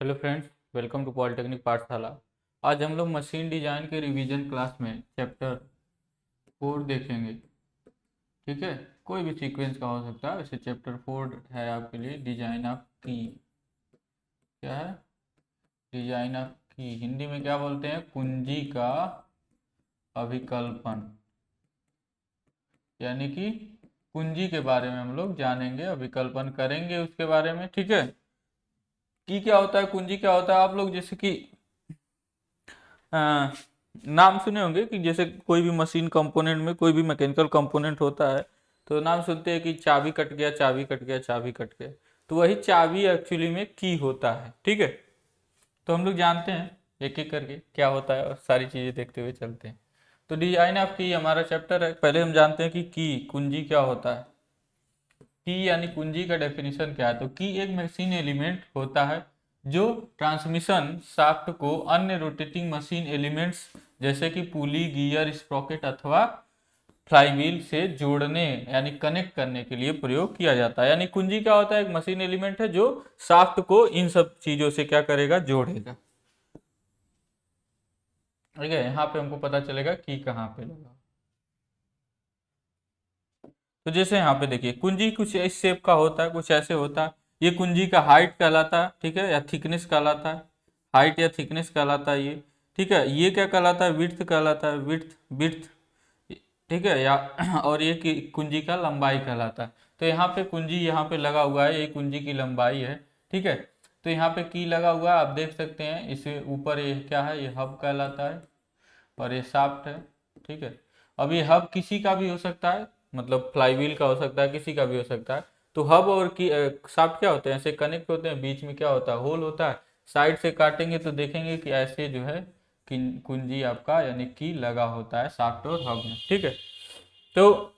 Hello friends, welcome to polytechnic Pathshala. आज हम लोग मशीन डिजाइन के रिवीजन क्लास में चैप्टर 4 देखेंगे। ठीक है, कोई भी सीक्वेंस का हो सकता है। वैसे चैप्टर 4 है आपके लिए डिजाइन ऑफ की। क्या है? डिजाइन ऑफ की हिंदी में क्या बोलते हैं? कुंजी का अभिकल्पन। यानी कि कुंजी के बारे में हम लोग जानेंगे, अभिकल्पन करेंगे उसके बारे में। ठीक है, की क्या होता है, कुंजी क्या होता है? आप लोग जैसे कि अ, नाम सुने होंगे कि जैसे कोई भी मशीन कंपोनेंट में कोई भी मैकेनिकल कंपोनेंट होता है तो नाम सुनते हैं कि चाबी कट गया, चाबी कट गया, चाबी कट गया। तो वही चाबी एक्चुअली में की होता है। ठीक है, तो हम लोग जानते हैं एक एक करके क्या होता है और सारी चीज़ें देखते हुए चलते हैं। तो डिजाइन ऑफ की हमारा चैप्टर है। पहले हम जानते हैं कि की कुंजी क्या होता है। की यानी कुंजी का डेफिनेशन क्या है? तो की एक मशीन एलिमेंट होता है जो ट्रांसमिशन शाफ्ट को अन्य रोटेटिंग मशीन एलिमेंट्स जैसे कि पुली, गियर, स्प्रॉकेट अथवा फ्लाईव्हील से जोड़ने यानी कनेक्ट करने के लिए प्रयोग किया जाता है। यानी कुंजी क्या होता है? एक मशीन एलिमेंट है जो शाफ्ट को इन सब चीजों से क्या करेगा? जोड़ेगा। ठीक है, यहाँ पे हमको पता चलेगा की कहाँ पे लगा। तो जैसे यहाँ पे देखिए, कुंजी कुछ इस शेप का होता है, कुछ ऐसे होता है। ये कुंजी का हाइट कहलाता है। ठीक है, या थिकनेस कहलाता है। हाइट या थिकनेस कहलाता है ये। ठीक है, ये क्या कहलाता है? विड्थ कहलाता है। Width width. ठीक है, या और ये कुंजी का लंबाई कहलाता है। तो यहाँ पे कुंजी यहाँ पे लगा हुआ है, ये कुंजी की लंबाई है। ठीक है, तो यहाँ पे की लगा हुआ है, आप देख सकते हैं। इसे ऊपर ये क्या है? ये हब कहलाता है और ये शाफ्ट है। ठीक है, अब ये हब किसी का भी हो सकता है, मतलब फ्लाईव्हील का हो सकता है, किसी का भी हो सकता है। तो हब और की शाफ्ट क्या होते हैं? ऐसे कनेक्ट होते हैं, बीच में क्या होता है? होल होता है। साइड से काटेंगे तो देखेंगे कि ऐसे जो है कुंजी आपका यानी की लगा होता है शाफ्ट और हब में। ठीक है, तो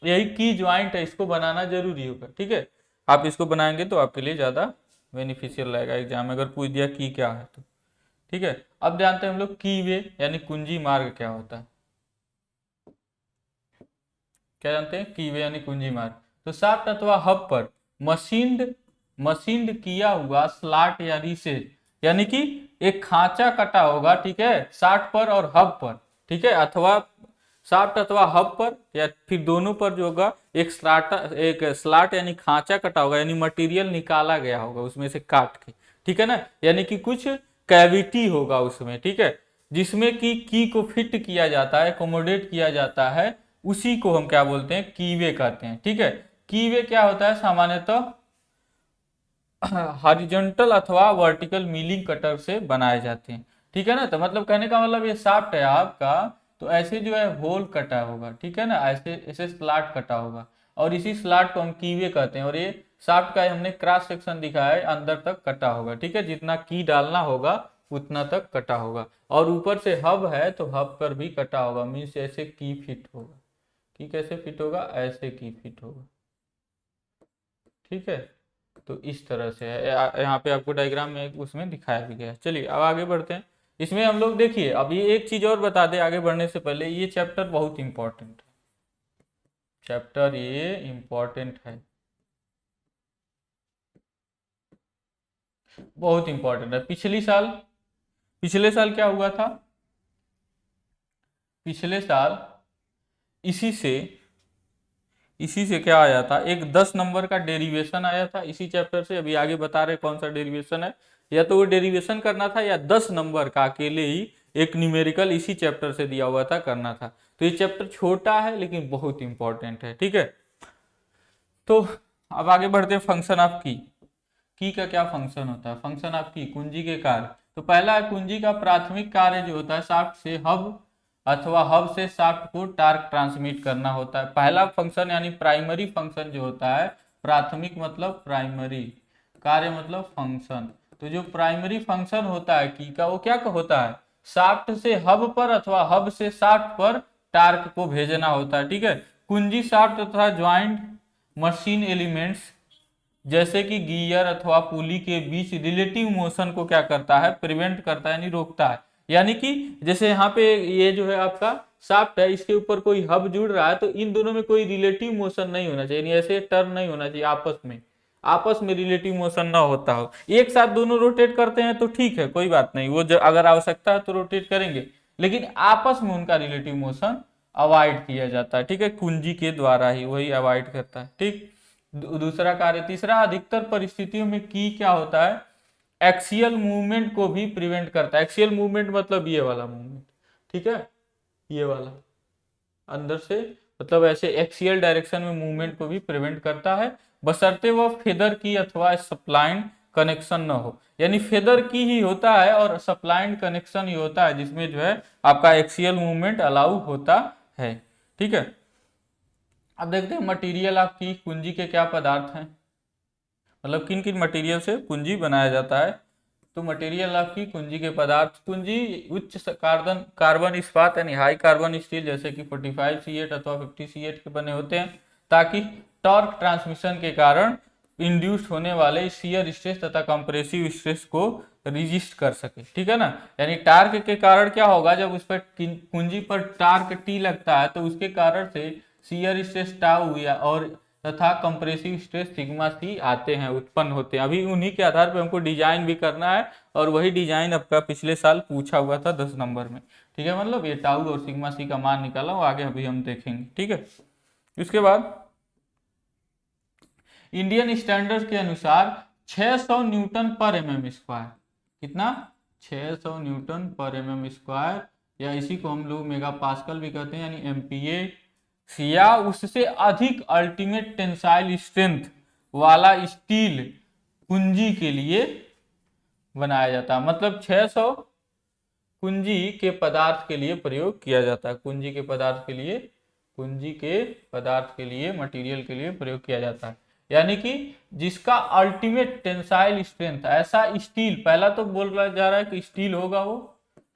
यही की ज्वाइंट है, इसको बनाना जरूरी होगा। ठीक है, आप इसको बनाएंगे तो आपके लिए ज़्यादा बेनिफिशियल रहेगा एग्जाम में अगर पूछ दिया की क्या है तो। ठीक है, अब जानते हैं हम लोग की वे यानी कुंजी मार्ग क्या होता है। क्या जानते हैं? की वे यानी कुंजी मार्ग। तो शाफ्ट अथवा हब पर मशीन्ड मशीन्ड किया हुआ स्लॉट या रिसेट, यानी कि एक खांचा कटा होगा। ठीक है, शाफ्ट पर और हब पर। ठीक है, अथवा शाफ्ट अथवा हब पर या फिर दोनों पर जो होगा एक स्लॉट यानी खांचा कटा होगा, यानी मटेरियल निकाला गया होगा उसमें से काट के। ठीक है ना, यानी कि कुछ कैविटी होगा उसमें। ठीक है, जिसमें कि की को फिट किया जाता है, एकोमोडेट किया जाता है, उसी को हम क्या बोलते हैं? कीवे कहते हैं। ठीक है, कीवे क्या होता है? सामान्यतः हॉरिजॉन्टल अथवा वर्टिकल मिलिंग कटर से बनाए जाते हैं। ठीक है ना, तो मतलब कहने का मतलब ये शाफ्ट है आपका, तो ऐसे जो है होल कटा होगा। ठीक है ना, ऐसे ऐसे स्लॉट कटा होगा और इसी स्लॉट को हम कीवे कहते हैं। और ये शाफ्ट का हमने क्रॉस सेक्शन दिखाया है, अंदर तक कटा होगा। ठीक है, जितना की डालना होगा उतना तक कटा होगा। और ऊपर से हब है तो हब पर भी कटा होगा, मीन्स ऐसे की फिट होगा। की कैसे फिट होगा? ऐसे की फिट होगा। ठीक है, तो इस तरह से है। यहाँ पे आपको डायग्राम में उसमें दिखाया भी गया है। चलिए अब आगे बढ़ते हैं। इसमें हम लोग देखिए, अब ये एक चीज और बता दें आगे बढ़ने से पहले, ये चैप्टर बहुत इंपॉर्टेंट है। चैप्टर ये इंपॉर्टेंट है, बहुत इंपॉर्टेंट है। पिछले साल क्या हुआ था? पिछले साल इसी से इसी से क्या आया था? एक 10 नंबर का डेरिवेशन आया था इसी चैप्टर से। अभी आगे बता रहे कौन सा डेरिवेशन है। या तो वो डेरिवेशन करना था या 10 नंबर का अकेले ही एक न्यूमेरिकल इसी चैप्टर से दिया हुआ था, करना था। तो ये चैप्टर छोटा है लेकिन बहुत इंपॉर्टेंट है। ठीक है, तो अब आगे बढ़ते हैं। फंक्शन ऑफ की का क्या फंक्शन होता है? फंक्शन ऑफ की, कुंजी के कार्य। तो पहला है, कुंजी का प्राथमिक कार्य जो होता है शाफ्ट से हब अथवा हब से शाफ्ट को टार्क ट्रांसमिट करना होता है। पहला फंक्शन यानी प्राइमरी फंक्शन जो होता है, प्राथमिक मतलब प्राइमरी, कार्य मतलब फंक्शन। तो जो प्राइमरी फंक्शन होता है की का, वो क्या होता है? शाफ्ट से हब पर अथवा हब से शाफ्ट पर टार्क को भेजना होता है। ठीक है, कुंजी शाफ्ट तथा ज्वाइंट मशीन एलिमेंट्स जैसे कि गियर अथवा पुली के बीच रिलेटिव मोशन को क्या करता है? प्रिवेंट करता है, यानी रोकता है। यानी कि जैसे यहाँ पे ये जो है आपका शाफ्ट है, इसके ऊपर कोई हब जुड़ रहा है तो इन दोनों में कोई रिलेटिव मोशन नहीं होना चाहिए, यानी ऐसे टर्न नहीं होना चाहिए आपस में। आपस में रिलेटिव मोशन ना होता हो। एक साथ दोनों रोटेट करते हैं तो ठीक है, कोई बात नहीं, वो अगर आवश्यकता है तो रोटेट करेंगे, लेकिन आपस में उनका रिलेटिव मोशन अवॉइड किया जाता है। ठीक है, कुंजी के द्वारा ही वही अवॉइड करता है। ठीक, दूसरा कार्य। तीसरा, अधिकतर परिस्थितियों में की क्या होता है, एक्सियल मूवमेंट को भी प्रिवेंट करता है। एक्सियल मूवमेंट मतलब ये वाला मूवमेंट, ठीक है, ये वाला अंदर से, मतलब ऐसे एक्सियल डायरेक्शन में मूवमेंट को भी प्रिवेंट करता है, बशर्ते वह फेदर की अथवा सप्लाइंड कनेक्शन न हो। यानी फेदर की ही होता है और सप्लाइंड कनेक्शन ही होता है जिसमें जो है आपका एक्सियल मूवमेंट अलाउ होता है। ठीक है, अब देखते हैं मटेरियल ऑफ की कुंजी के क्या पदार्थ हैं, मतलब किन किन मटेरियल से कुंजी बनाया जाता है। तो मटेरियल ऑफ की कुंजी के पदार्थ, कुंजी उच्च कार्बन इस्पात यानी हाई कार्बन स्टील जैसे कि 45C8 अथवा 50C8 के बने होते हैं, ताकि टॉर्क ट्रांसमिशन के कारण इंड्यूस्ड होने वाले शियर स्ट्रेस तथा कंप्रेसिव स्ट्रेस को रिजिस्ट कर सके। ठीक है ना, यानी टार्क के कारण क्या होगा, जब उस पर कुंजी पर टार्क टी लगता है तो उसके कारण से शियर स्ट्रेस टाउ या और तथा कंप्रेसिव स्ट्रेस सिग्मा सी आते हैं, उत्पन्न होते हैं। अभी उन्हीं के आधार पर हमको डिजाइन भी करना है, और वही डिजाइन आपका पिछले साल पूछा हुआ था 10 नंबर में। ठीक है, मतलब ये टाउ और सिग्मा सी का मान निकाला, वो आगे अभी हम देखेंगे। ठीक है, इसके बाद इंडियन स्टैंडर्ड के अनुसार 600 न्यूटन पर एमएम स्क्वायर, कितना, 600 न्यूटन पर एमएम स्क्वायर, या इसी को हम लोग मेगा पास्कल भी कहते हैं, यानी एमपीए, या उससे अधिक अल्टीमेट टेंसाइल स्ट्रेंथ वाला स्टील कुंजी के लिए बनाया जाता है। मतलब 600 कुंजी के पदार्थ के लिए प्रयोग किया जाता है, कुंजी के पदार्थ के लिए, कुंजी के पदार्थ के लिए, मटेरियल के लिए प्रयोग किया जाता है। यानी कि जिसका अल्टीमेट टेंसाइल स्ट्रेंथ, ऐसा स्टील, पहला तो बोला जा रहा है कि स्टील होगा वो,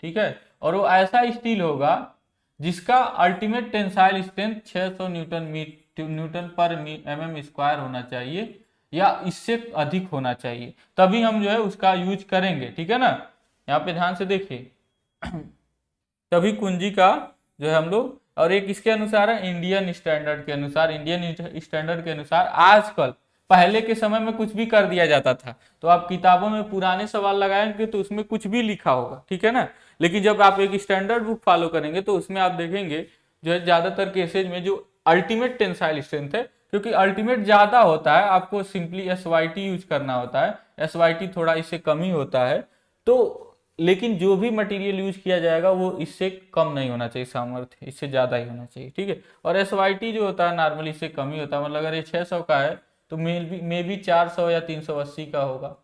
ठीक है, और वो ऐसा स्टील होगा जिसका अल्टीमेट टेंसाइल स्ट्रेंथ 600 न्यूटन पर एमएम स्क्वायर होना चाहिए, या इससे अधिक होना चाहिए, तभी हम जो है उसका यूज करेंगे। ठीक है ना, यहाँ पे ध्यान से देखिए, तभी कुंजी का जो है हम लोग, और एक इसके अनुसार है इंडियन स्टैंडर्ड के अनुसार, इंडियन स्टैंडर्ड के अनुसार आजकल, पहले के समय में कुछ भी कर दिया जाता था, तो आप किताबों में पुराने सवाल लगाएंगे तो उसमें कुछ भी लिखा होगा, ठीक है ना, लेकिन जब आप एक स्टैंडर्ड बुक फॉलो करेंगे तो उसमें आप देखेंगे जो है ज्यादातर केसेज में जो अल्टीमेट टेंसाइल स्ट्रेंथ है, क्योंकि अल्टीमेट ज्यादा होता है, आपको सिंपली SYT यूज करना होता है, SYT थोड़ा इससे कम ही होता है, तो लेकिन जो भी मटेरियल यूज किया जाएगा वो इससे कम नहीं होना चाहिए, सामर्थ्य इससे ज्यादा ही होना चाहिए। ठीक है, और SYT जो होता है नॉर्मली इससे कम ही होता है, मतलब अगर ये 600 का है तो मे बी 400 या 380 का होगा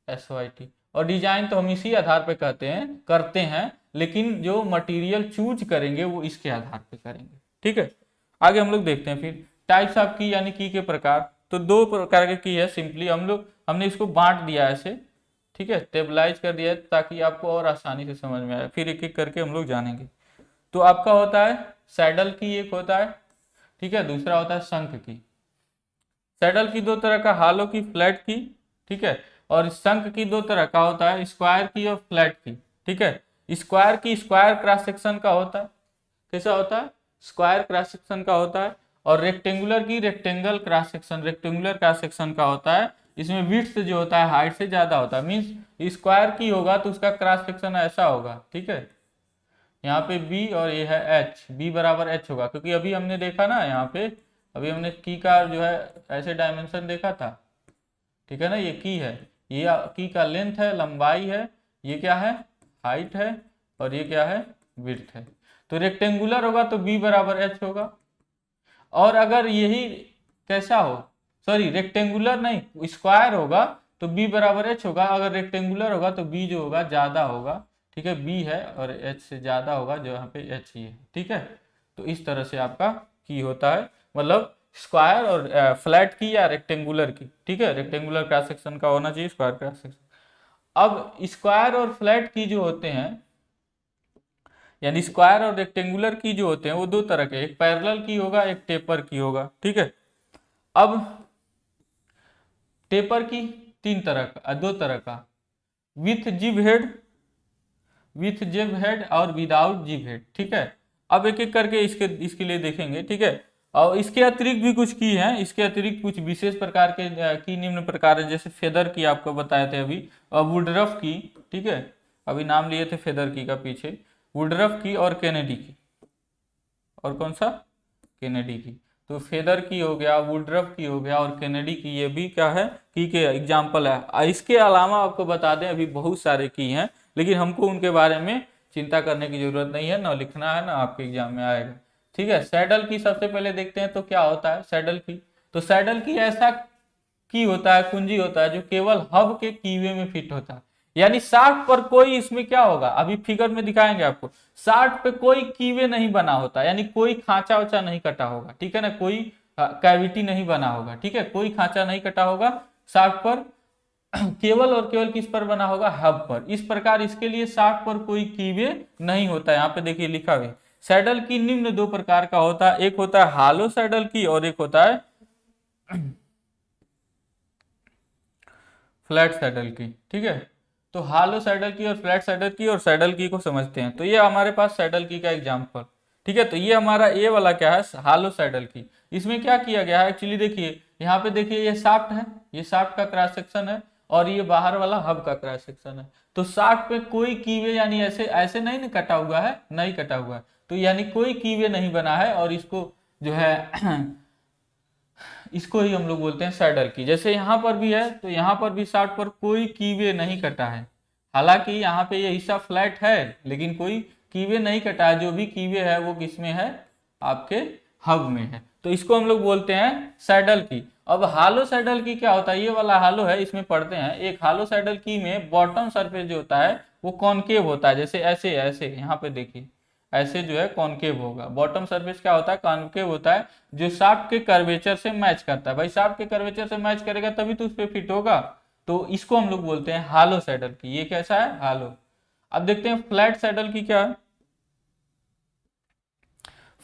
SYT। और डिजाइन तो हम इसी आधार पे करते हैं, लेकिन जो मटेरियल चूज करेंगे वो इसके आधार पे करेंगे। ठीक है, आगे हम लोग देखते हैं फिर टाइप्स ऑफ की, यानी की के प्रकार। तो दो प्रकार के की है, सिंपली हमने इसको बांट दिया ऐसे, ठीक है, टेबलाइज कर दिया है ताकि आपको और आसानी से समझ में आए, फिर एक एक करके हम लोग जानेंगे। तो आपका होता है सैडल की, एक होता है, ठीक है, दूसरा होता है शंख की। सैडल की दो तरह का, हालो की, फ्लैट की, ठीक है, और शंख की दो तरह का होता है, स्क्वायर की और फ्लैट की। ठीक है, स्क्वायर की स्क्वायर क्रॉस सेक्शन का होता है, कैसा होता है, स्क्वायर क्रॉस सेक्शन का होता है, और रेक्टेंगुलर की rectangle cross section, rectangular cross section का होता है, इसमें विड्थ जो होता है हाइट से ज्यादा होता है। मीन्स स्क्वायर की होगा तो उसका क्रॉस सेक्शन ऐसा होगा, ठीक है, यहाँ पे बी और ये है एच, बी बराबर एच होगा, क्योंकि अभी हमने देखा ना यहाँ पे, अभी हमने की का जो है ऐसे डायमेंशन देखा था, ठीक है ना, ये की है, ये की का लेंथ है, लंबाई है, ये क्या है, हाइट है, और ये क्या है, विड्थ है। तो रेक्टेंगुलर होगा तो बी बराबर एच होगा, और अगर यही कैसा हो, सॉरी रेक्टेंगुलर नहीं, स्क्वायर होगा तो बी बराबर एच होगा, अगर रेक्टेंगुलर होगा तो बी जो होगा ज्यादा होगा, ठीक है, बी है और एच से ज्यादा होगा, जो यहाँ पे एच ही है। ठीक है, तो इस तरह से आपका की होता है, मतलब स्क्वायर और फ्लैट की या रेक्टेंगुलर की। ठीक है, रेक्टेंगुलर क्रॉस सेक्शन का होना चाहिए, स्क्वायर क्रॉस सेक्शन। अब स्क्वायर और फ्लैट की जो होते हैं, यानी स्क्वायर और रेक्टेंगुलर की जो होते हैं वो दो तरह के, एक पैरेलल की होगा, एक टेपर की होगा। ठीक है, अब टेपर की तीन तरह का, दो तरह का, विथ जिब हेड, विथ जिब हेड और विदाउट जिब हेड। ठीक है, अब एक एक करके इसके लिए देखेंगे। ठीक है, और इसके अतिरिक्त भी कुछ की हैं, इसके अतिरिक्त कुछ विशेष प्रकार के की निम्न प्रकार है, जैसे फेदर की आपको बताए थे अभी, और वुडरफ की, ठीक है, अभी नाम लिए थे फेदर की का पीछे, वुडरफ की और केनेडी की। और कौन सा? केनेडी की। तो फेदर की हो गया, वुडरफ की हो गया, और केनेडी की, ये भी क्या है, की के एग्जाम्पल है। इसके अलावा आपको बता दें अभी बहुत सारे की हैं, लेकिन हमको उनके बारे में चिंता करने की जरूरत नहीं है, ना लिखना है ना आपके एग्जाम में आएगा। ठीक है, सैडल की सबसे पहले देखते हैं तो क्या होता है सैडल की। तो सैडल की ऐसा की होता है, कुंजी होता है जो केवल हब के कीवे में फिट होता है। यानी 60 पर कोई, इसमें क्या होगा अभी फिगर में दिखाएंगे आपको, 60 पे कोई कीवे नहीं बना होता, यानी कोई खांचा वाचा नहीं कटा होगा, ठीक है ना, कोई कैविटी नहीं बना होगा, ठीक है, कोई खांचा नहीं कटा होगा 60 पर। केवल और केवल किस पर बना होगा? हब पर। इस प्रकार इसके लिए 60 पर कोई कीवे नहीं होता है। यहाँ पे देखिए लिखा हुआ है, सैडल की निम्न दो प्रकार का होता है, एक होता है हालो सैडल की और एक होता है फ्लैट सैडल की। ठीक है, तो हालो सैडल की और फ्लैट सैडल की और सैडल की को समझते हैं। तो ये हमारे पास सैडल की का एग्जांपल, ठीक है। तो ये हमारा ए वाला क्या है, हालो सैडल की। इसमें क्या किया गया है एक्चुअली, देखिए यहाँ पे देखिए ये शाफ्ट है, ये शाफ्ट का क्रॉस सेक्शन है, और ये बाहर वाला हब का क्रॉस सेक्शन है। तो शाफ्ट पे कोई कीवे, यानी ऐसे ऐसे नहीं ना कटा हुआ है, नहीं कटा हुआ है, तो यानी कोई कीवे नहीं बना है, और इसको जो है इसको ही हम लोग बोलते हैं सैडल की। जैसे यहाँ पर भी है, तो यहाँ पर भी 60 पर कोई कीवे नहीं कटा है, हालांकि यहाँ पे ये हिस्सा फ्लैट है, लेकिन कोई कीवे नहीं कटा है। जो भी कीवे है वो किसमें है? आपके हब में है। तो इसको हम लोग बोलते हैं सैडल की। अब हालो सैडल की क्या होता है, ये वाला हालो है, इसमें पढ़ते हैं। एक हालो सैडल की में बॉटम सरफेस जो होता है वो कॉनकेव होता है, जैसे ऐसे ऐसे यहाँ पे देखिए, ऐसे जो है कॉनकेव होगा। बॉटम सरफेस क्या होता है? कॉनकेव होता है, जो शाफ्ट के कर्वेचर से मैच करता है। भाई शाफ्ट के कर्वेचर से मैच करेगा तभी तो उस पर फिट होगा। तो इसको हम लोग बोलते हैं हालो सैडल की। ये कैसा है? हालो। अब देखते हैं फ्लैट सैडल की क्या है।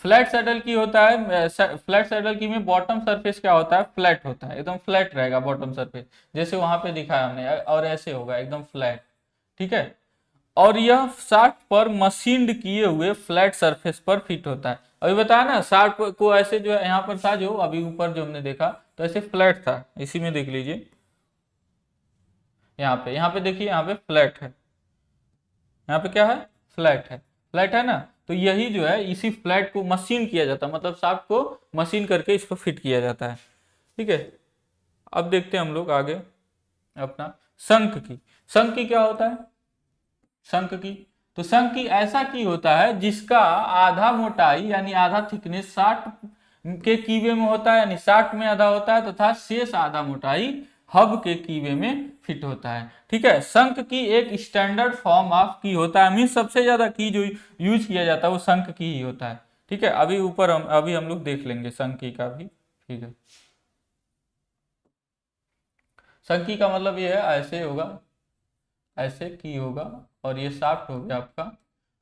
फ्लैट सैडल की होता है, फ्लैट सैडल की में बॉटम सरफेस क्या होता है? फ्लैट होता है, एकदम फ्लैट रहेगा बॉटम सरफेस, जैसे वहां पे दिखाया हमने, और ऐसे होगा एकदम फ्लैट, ठीक है। और यह शाफ्ट पर मशीन्ड किए हुए फ्लैट सरफेस पर फिट होता है। अभी बताया ना, शाफ्ट को ऐसे जो है यहाँ पर था, जो अभी ऊपर जो हमने देखा तो ऐसे फ्लैट था, इसी में देख लीजिए, यहाँ पे देखिए, यहाँ पे फ्लैट है, यहाँ पे क्या है? फ्लैट है, फ्लैट है ना। तो यही जो है, इसी फ्लैट को मशीन किया जाता है, मतलब शाफ्ट को मशीन करके इसको फिट किया जाता है, ठीक है। अब देखते हैं हम लोग आगे अपना शंख की। शंख की क्या होता है? शंख की, तो शंख की ऐसा की होता है जिसका आधा मोटाई यानी आधा थिकनेस 60 के कीवे में होता है, यानी 60 में आधा होता है, तथा शेष आधा मोटाई हब के कीवे में फिट होता है, ठीक है। शंख की एक स्टैंडर्ड फॉर्म ऑफ की होता है, मीन सबसे ज्यादा की जो यूज किया जाता है वो शंख की ही होता है, ठीक है। अभी ऊपर अभी हम लोग देख लेंगे शंख की का भी, ठीक है। शंख की का मतलब ये है, ऐसे होगा, ऐसे की होगा, और ये शाफ्ट हो गया आपका,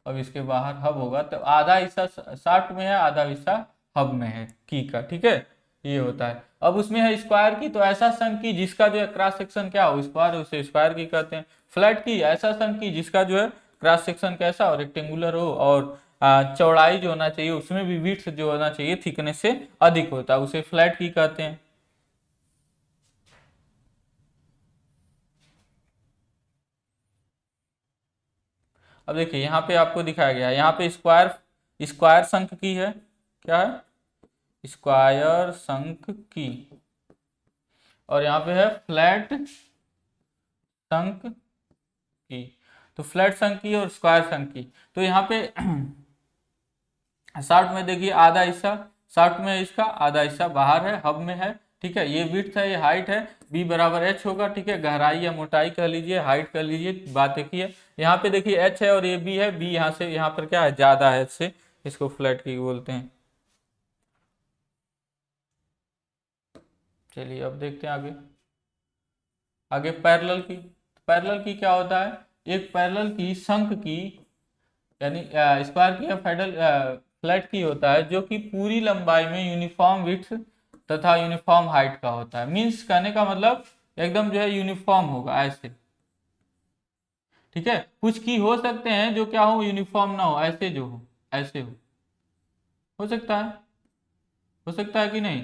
अब इसके बाहर हब होगा, तो आधा हिस्सा शाफ्ट में है, आधा हिस्सा हब में है की का, ठीक है। ये होता है। अब उसमें है स्क्वायर की, तो ऐसा शंख की जिसका जो है क्रॉस सेक्शन क्या हो, स्क्वायर, उसे स्क्वायर की कहते हैं। फ्लैट की, ऐसा शंख की जिसका जो है क्रॉस सेक्शन कैसा हो, रेक्टेंगुलर हो, और चौड़ाई जो होना चाहिए उसमें भी विड्थ जो होना चाहिए थिकनेस से अधिक होता है, उसे फ्लैट की कहते हैं। अब देखिए यहाँ पे आपको दिखाया गया है, यहाँ पे स्क्वायर, स्क्वायर शंख की है, क्या है? स्क्वायर शंख की। और यहाँ पे है फ्लैट शंख की। तो फ्लैट शंख की और स्क्वायर शंख की, तो यहाँ पे शार्ट में देखिए आधा हिस्सा, शार्ट में इसका आधा हिस्सा बाहर है, हब में है, ठीक है। ये विड्थ है, ये हाइट है, बी बराबर एच होगा, ठीक है। गहराई या मोटाई कह लीजिए, हाइट कह लीजिए, बात एक ही है। यहाँ पे देखिए एच है और ये बी है, बी यहाँ से यहाँ पर क्या है? ज्यादा है एच से, इसको फ्लैट की बोलते हैं। चलिए अब देखते हैं आगे। आगे पैरेलल की। पैरेलल की क्या होता है? एक पैरेलल की शंख की, यानी स्क्वायर की या फ्लैट की होता है, जो कि पूरी लंबाई में यूनिफॉर्म विड्थ तथा यूनिफॉर्म हाइट का होता है। मीन्स कहने का मतलब एकदम जो है यूनिफॉर्म होगा ऐसे, ठीक है। कुछ की हो सकते हैं जो क्या हो, यूनिफॉर्म ना हो, ऐसे जो हो, ऐसे हो सकता है, हो सकता है कि नहीं?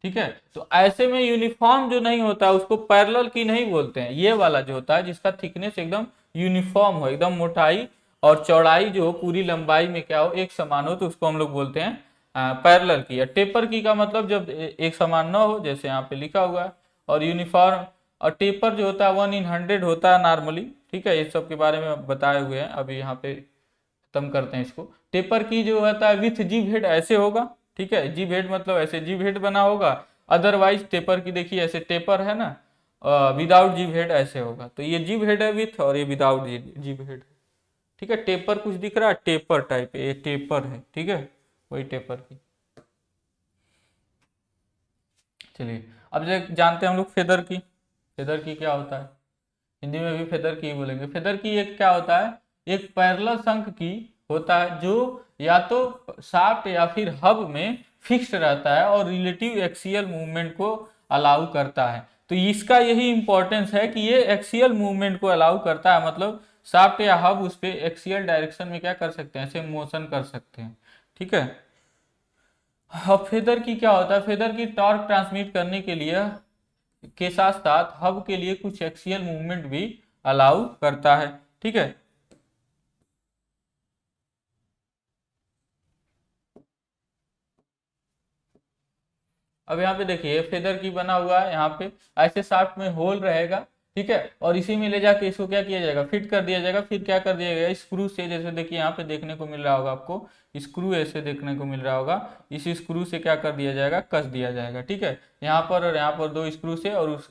ठीक है, तो ऐसे में यूनिफॉर्म जो नहीं होता उसको पैरेलल की नहीं बोलते हैं। ये वाला जो होता है जिसका थिकनेस एकदम यूनिफॉर्म हो, एकदम मोटाई और चौड़ाई जो हो पूरी लंबाई में क्या हो, एक समान हो, तो उसको हम लोग बोलते हैं पैरेलल की। या टेपर की का मतलब जब एक समान न हो, जैसे यहाँ पे लिखा हुआ है। और यूनिफॉर्म और टेपर जो होता है 1/100 होता है नॉर्मली। ठीक है, ये सब के बारे में बताए हुए हैं, अभी यहाँ पे खत्म करते हैं इसको। टेपर की जो होता है विथ जीव हेड ऐसे होगा। ठीक है, जीव हेड मतलब ऐसे जीव हेड बना होगा। अदरवाइज टेपर की देखिए ऐसे टेपर है ना, विदाउट जीव हेड ऐसे होगा। तो ये जीव हेड है विथ, और ये विदाउट जीव हेड। ठीक है, टेपर कुछ दिख रहा है, टेपर टाइप, ये टेपर है। ठीक है, वही टेपर की। चलिए अब जानते हैं हम लोग फेदर की। फेदर की क्या होता है, हिंदी में भी फेदर की बोलेंगे। फेदर की एक क्या होता है, एक पैरेलल शंख की होता है जो या तो शाफ्ट या फिर हब में फिक्स्ड रहता है और रिलेटिव एक्सियल मूवमेंट को अलाउ करता है। तो इसका यही इंपॉर्टेंस है कि ये एक्सियल मूवमेंट को अलाउ करता है, मतलब शाफ्ट या हब उस पर एक्सियल डायरेक्शन में क्या कर सकते हैं, ऐसे मोशन कर सकते हैं। ठीक है, अब फेदर की क्या होता है, फेदर की टॉर्क ट्रांसमिट करने के लिए के साथ साथ हब के लिए कुछ एक्सियल मूवमेंट भी अलाउ करता है। ठीक है, अब यहाँ पे देखिए फेदर की बना हुआ है, यहाँ पे ऐसे शाफ्ट में होल रहेगा। ठीक है, और इसी में ले जाके इसको क्या किया जाएगा, फिट कर दिया जाएगा। फिर क्या कर दिया जाएगा, स्क्रू से, जैसे देखिए यहाँ पे देखने को मिल रहा होगा आपको, स्क्रू ऐसे देखने को मिल रहा होगा। इस स्क्रू से क्या कर दिया जाएगा, कस दिया जाएगा। ठीक है, यहाँ पर और यहाँ पर दो स्क्रू से, और उस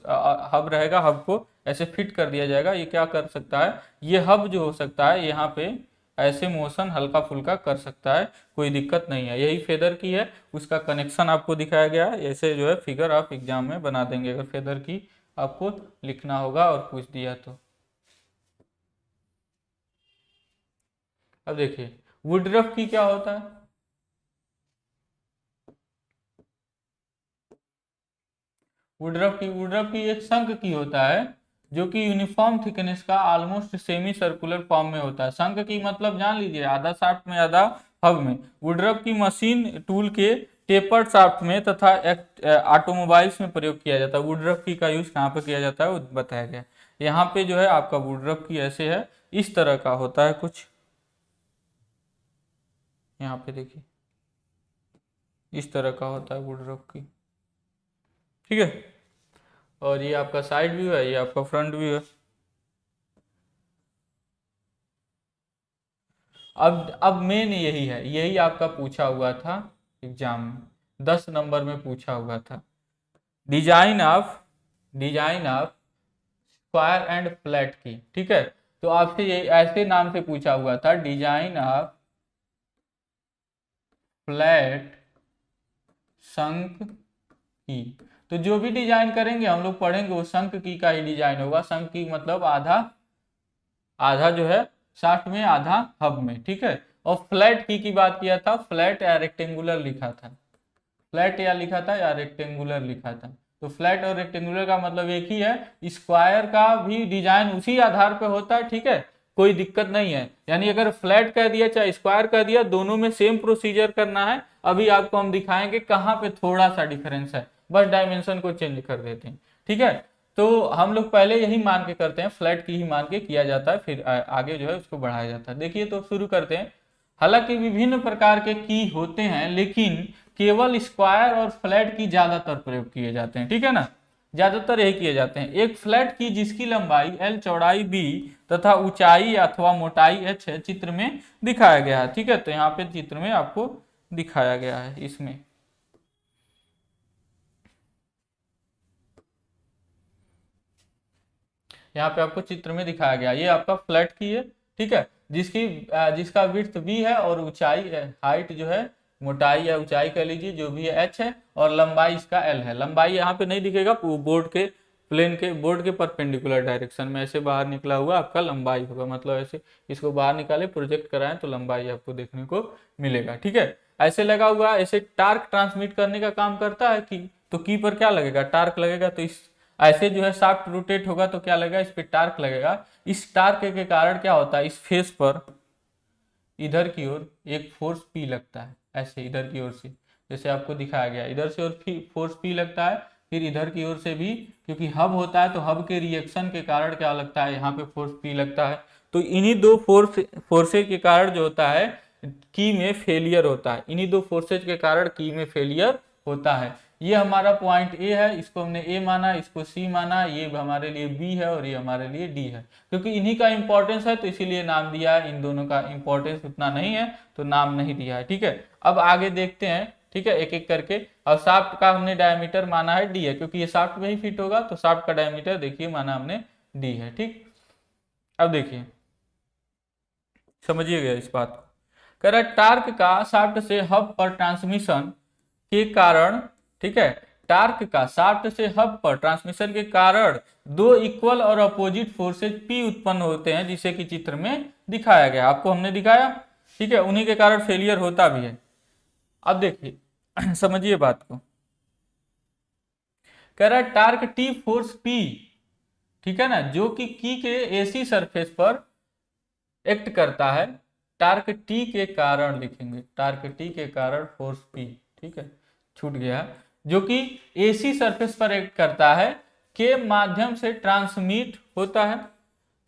हब रहेगा, हब को ऐसे फिट कर दिया जाएगा। ये क्या कर सकता है, ये हब जो हो सकता है यहाँ पे ऐसे मोशन हल्का फुल्का कर सकता है, कोई दिक्कत नहीं है। यही फेदर की है, उसका कनेक्शन आपको दिखाया गया है। ऐसे जो है फिगर आप एग्जाम में बना देंगे अगर फेदर की आपको लिखना होगा और पूछ दिया तो। अब देखिए वुडरफ की क्या होता है। वुडरफ की एक शंख की होता है जो कि यूनिफॉर्म थिकनेस का ऑलमोस्ट सेमी सर्कुलर फॉर्म में होता है। शंख की मतलब जान लीजिए, आधा शाफ्ट में आधा हब में। वुडरफ की मशीन टूल के टेपर्ड शाफ्ट में तथा ऑटोमोबाइल्स में प्रयोग किया जाता है। वुडरफ की का यूज कहाँ पे किया जाता है वो बताया गया। यहाँ पे जो है आपका वुडरफ की ऐसे है, इस तरह का होता है कुछ। यहाँ पे देखिए इस तरह का होता है वुडरफ की। ठीक है, और ये आपका साइड व्यू है, ये आपका फ्रंट व्यू है। अब मेन यही है, यही आपका पूछा हुआ था एग्जाम में, 10 नंबर में पूछा हुआ था। Design of square and flat की। ठीक है, तो आपसे ये ऐसे नाम से पूछा हुआ था, डिजाइन ऑफ फ्लैट शंख की। तो जो भी डिजाइन करेंगे हम लोग पढ़ेंगे वो शंख की का ही डिजाइन होगा। शंख की मतलब आधा आधा जो है शाफ्ट में, आधा हब में। ठीक है, और फ्लैट की बात किया था, फ्लैट या रेक्टेंगुलर लिखा था, फ्लैट या लिखा था या रेक्टेंगुलर लिखा था। तो फ्लैट और रेक्टेंगुलर का मतलब एक ही है। स्क्वायर का भी डिजाइन उसी आधार पे होता है। ठीक है, कोई दिक्कत नहीं है, यानी अगर फ्लैट कह दिया चाहे स्क्वायर कह दिया, दोनों में सेम प्रोसीजर करना है। अभी आपको हम दिखाएंगे कहाँ पे थोड़ा सा डिफरेंस है, बस डायमेंशन को चेंज कर देते हैं। ठीक है, तो हम लोग पहले यही मान के करते हैं, फ्लैट की ही मान के किया जाता है, फिर आगे जो है उसको बढ़ाया जाता है। देखिए तो शुरू करते हैं। हालांकि विभिन्न प्रकार के की होते हैं, लेकिन केवल स्क्वायर और फ्लैट की ज्यादातर प्रयोग किए जाते हैं। ठीक है ना, ज्यादातर यही किए जाते हैं। एक फ्लैट की जिसकी लंबाई L, चौड़ाई B तथा ऊंचाई अथवा मोटाई H है, चित्र में दिखाया गया है। ठीक है, तो यहाँ पे चित्र में आपको दिखाया गया है। इसमें यहाँ पे आपको चित्र में दिखाया गया, ये आपका फ्लैट की है। ठीक है, जिसका विड्थ बी है और ऊंचाई हाइट जो है, मोटाई या ऊंचाई कह लीजिए जो भी है एच है, और लंबाई इसका एल है। लंबाई यहाँ पे नहीं दिखेगा, बोर्ड के परपेंडिकुलर डायरेक्शन में ऐसे बाहर निकला हुआ आपका लंबाई होगा। मतलब ऐसे इसको बाहर निकाले, प्रोजेक्ट कराएं तो लंबाई आपको देखने को मिलेगा। ठीक है, ऐसे लगा हुआ, ऐसे टार्क ट्रांसमिट करने का काम करता है की। तो की पर क्या लगेगा, टार्क लगेगा। तो इस ऐसे जो है शाफ्ट रोटेट होगा तो क्या लगेगा, इस पे टार्क लगेगा। इस टार्क के कारण क्या होता है, इस फेस पर इधर की ओर एक फोर्स पी लगता है, ऐसे इधर की ओर से। जैसे आपको दिखाया गया, इधर से और फोर्स पी लगता है, फिर इधर की ओर से भी, क्योंकि हब होता है तो हब के रिएक्शन के कारण क्या लगता है, यहाँ पे फोर्स पी लगता है। तो इन्हीं दो फोर्सेज के कारण जो होता है की में फेलियर होता है, इन्हीं दो फोर्सेज के कारण की में फेलियर होता है। ये हमारा पॉइंट ए है, इसको हमने ए माना, इसको सी माना, ये हमारे लिए बी है और ये हमारे लिए डी है। क्योंकि इन्हीं का इंपॉर्टेंस है तो इसीलिए नाम दिया है, इन दोनों का इंपॉर्टेंस उतना नहीं है तो नाम नहीं दिया है। ठीक है, अब आगे देखते हैं, ठीक है, एक एक करके। अब शाफ्ट का हमने डायमीटर माना है डी है, क्योंकि ये शाफ्ट में ही फिट होगा, तो शाफ्ट का डायमीटर देखिए माना हमने डी है। ठीक, अब देखिए समझिएगा इस बात को। कह रहा है टार्क का शाफ्ट से हब पर ट्रांसमिशन के कारण, ठीक है, टार्क का शाफ्ट से हब पर ट्रांसमिशन के कारण दो इक्वल और अपोजिट फोर्सेज पी उत्पन्न होते हैं, जिसे कि चित्र में दिखाया गया, आपको हमने दिखाया। ठीक है, उन्हीं के कारण फेलियर होता भी है। अब देखिए समझिए बात को। कह रहा है टार्क टी फोर्स पी, ठीक है ना, जो कि की के एसी सरफेस पर एक्ट करता है, टार्क टी के कारण लिखेंगे, टार्क टी के कारण फोर्स पी, ठीक है, छूट गया, जो कि एसी सरफेस पर एक्ट करता है के माध्यम से ट्रांसमिट होता है।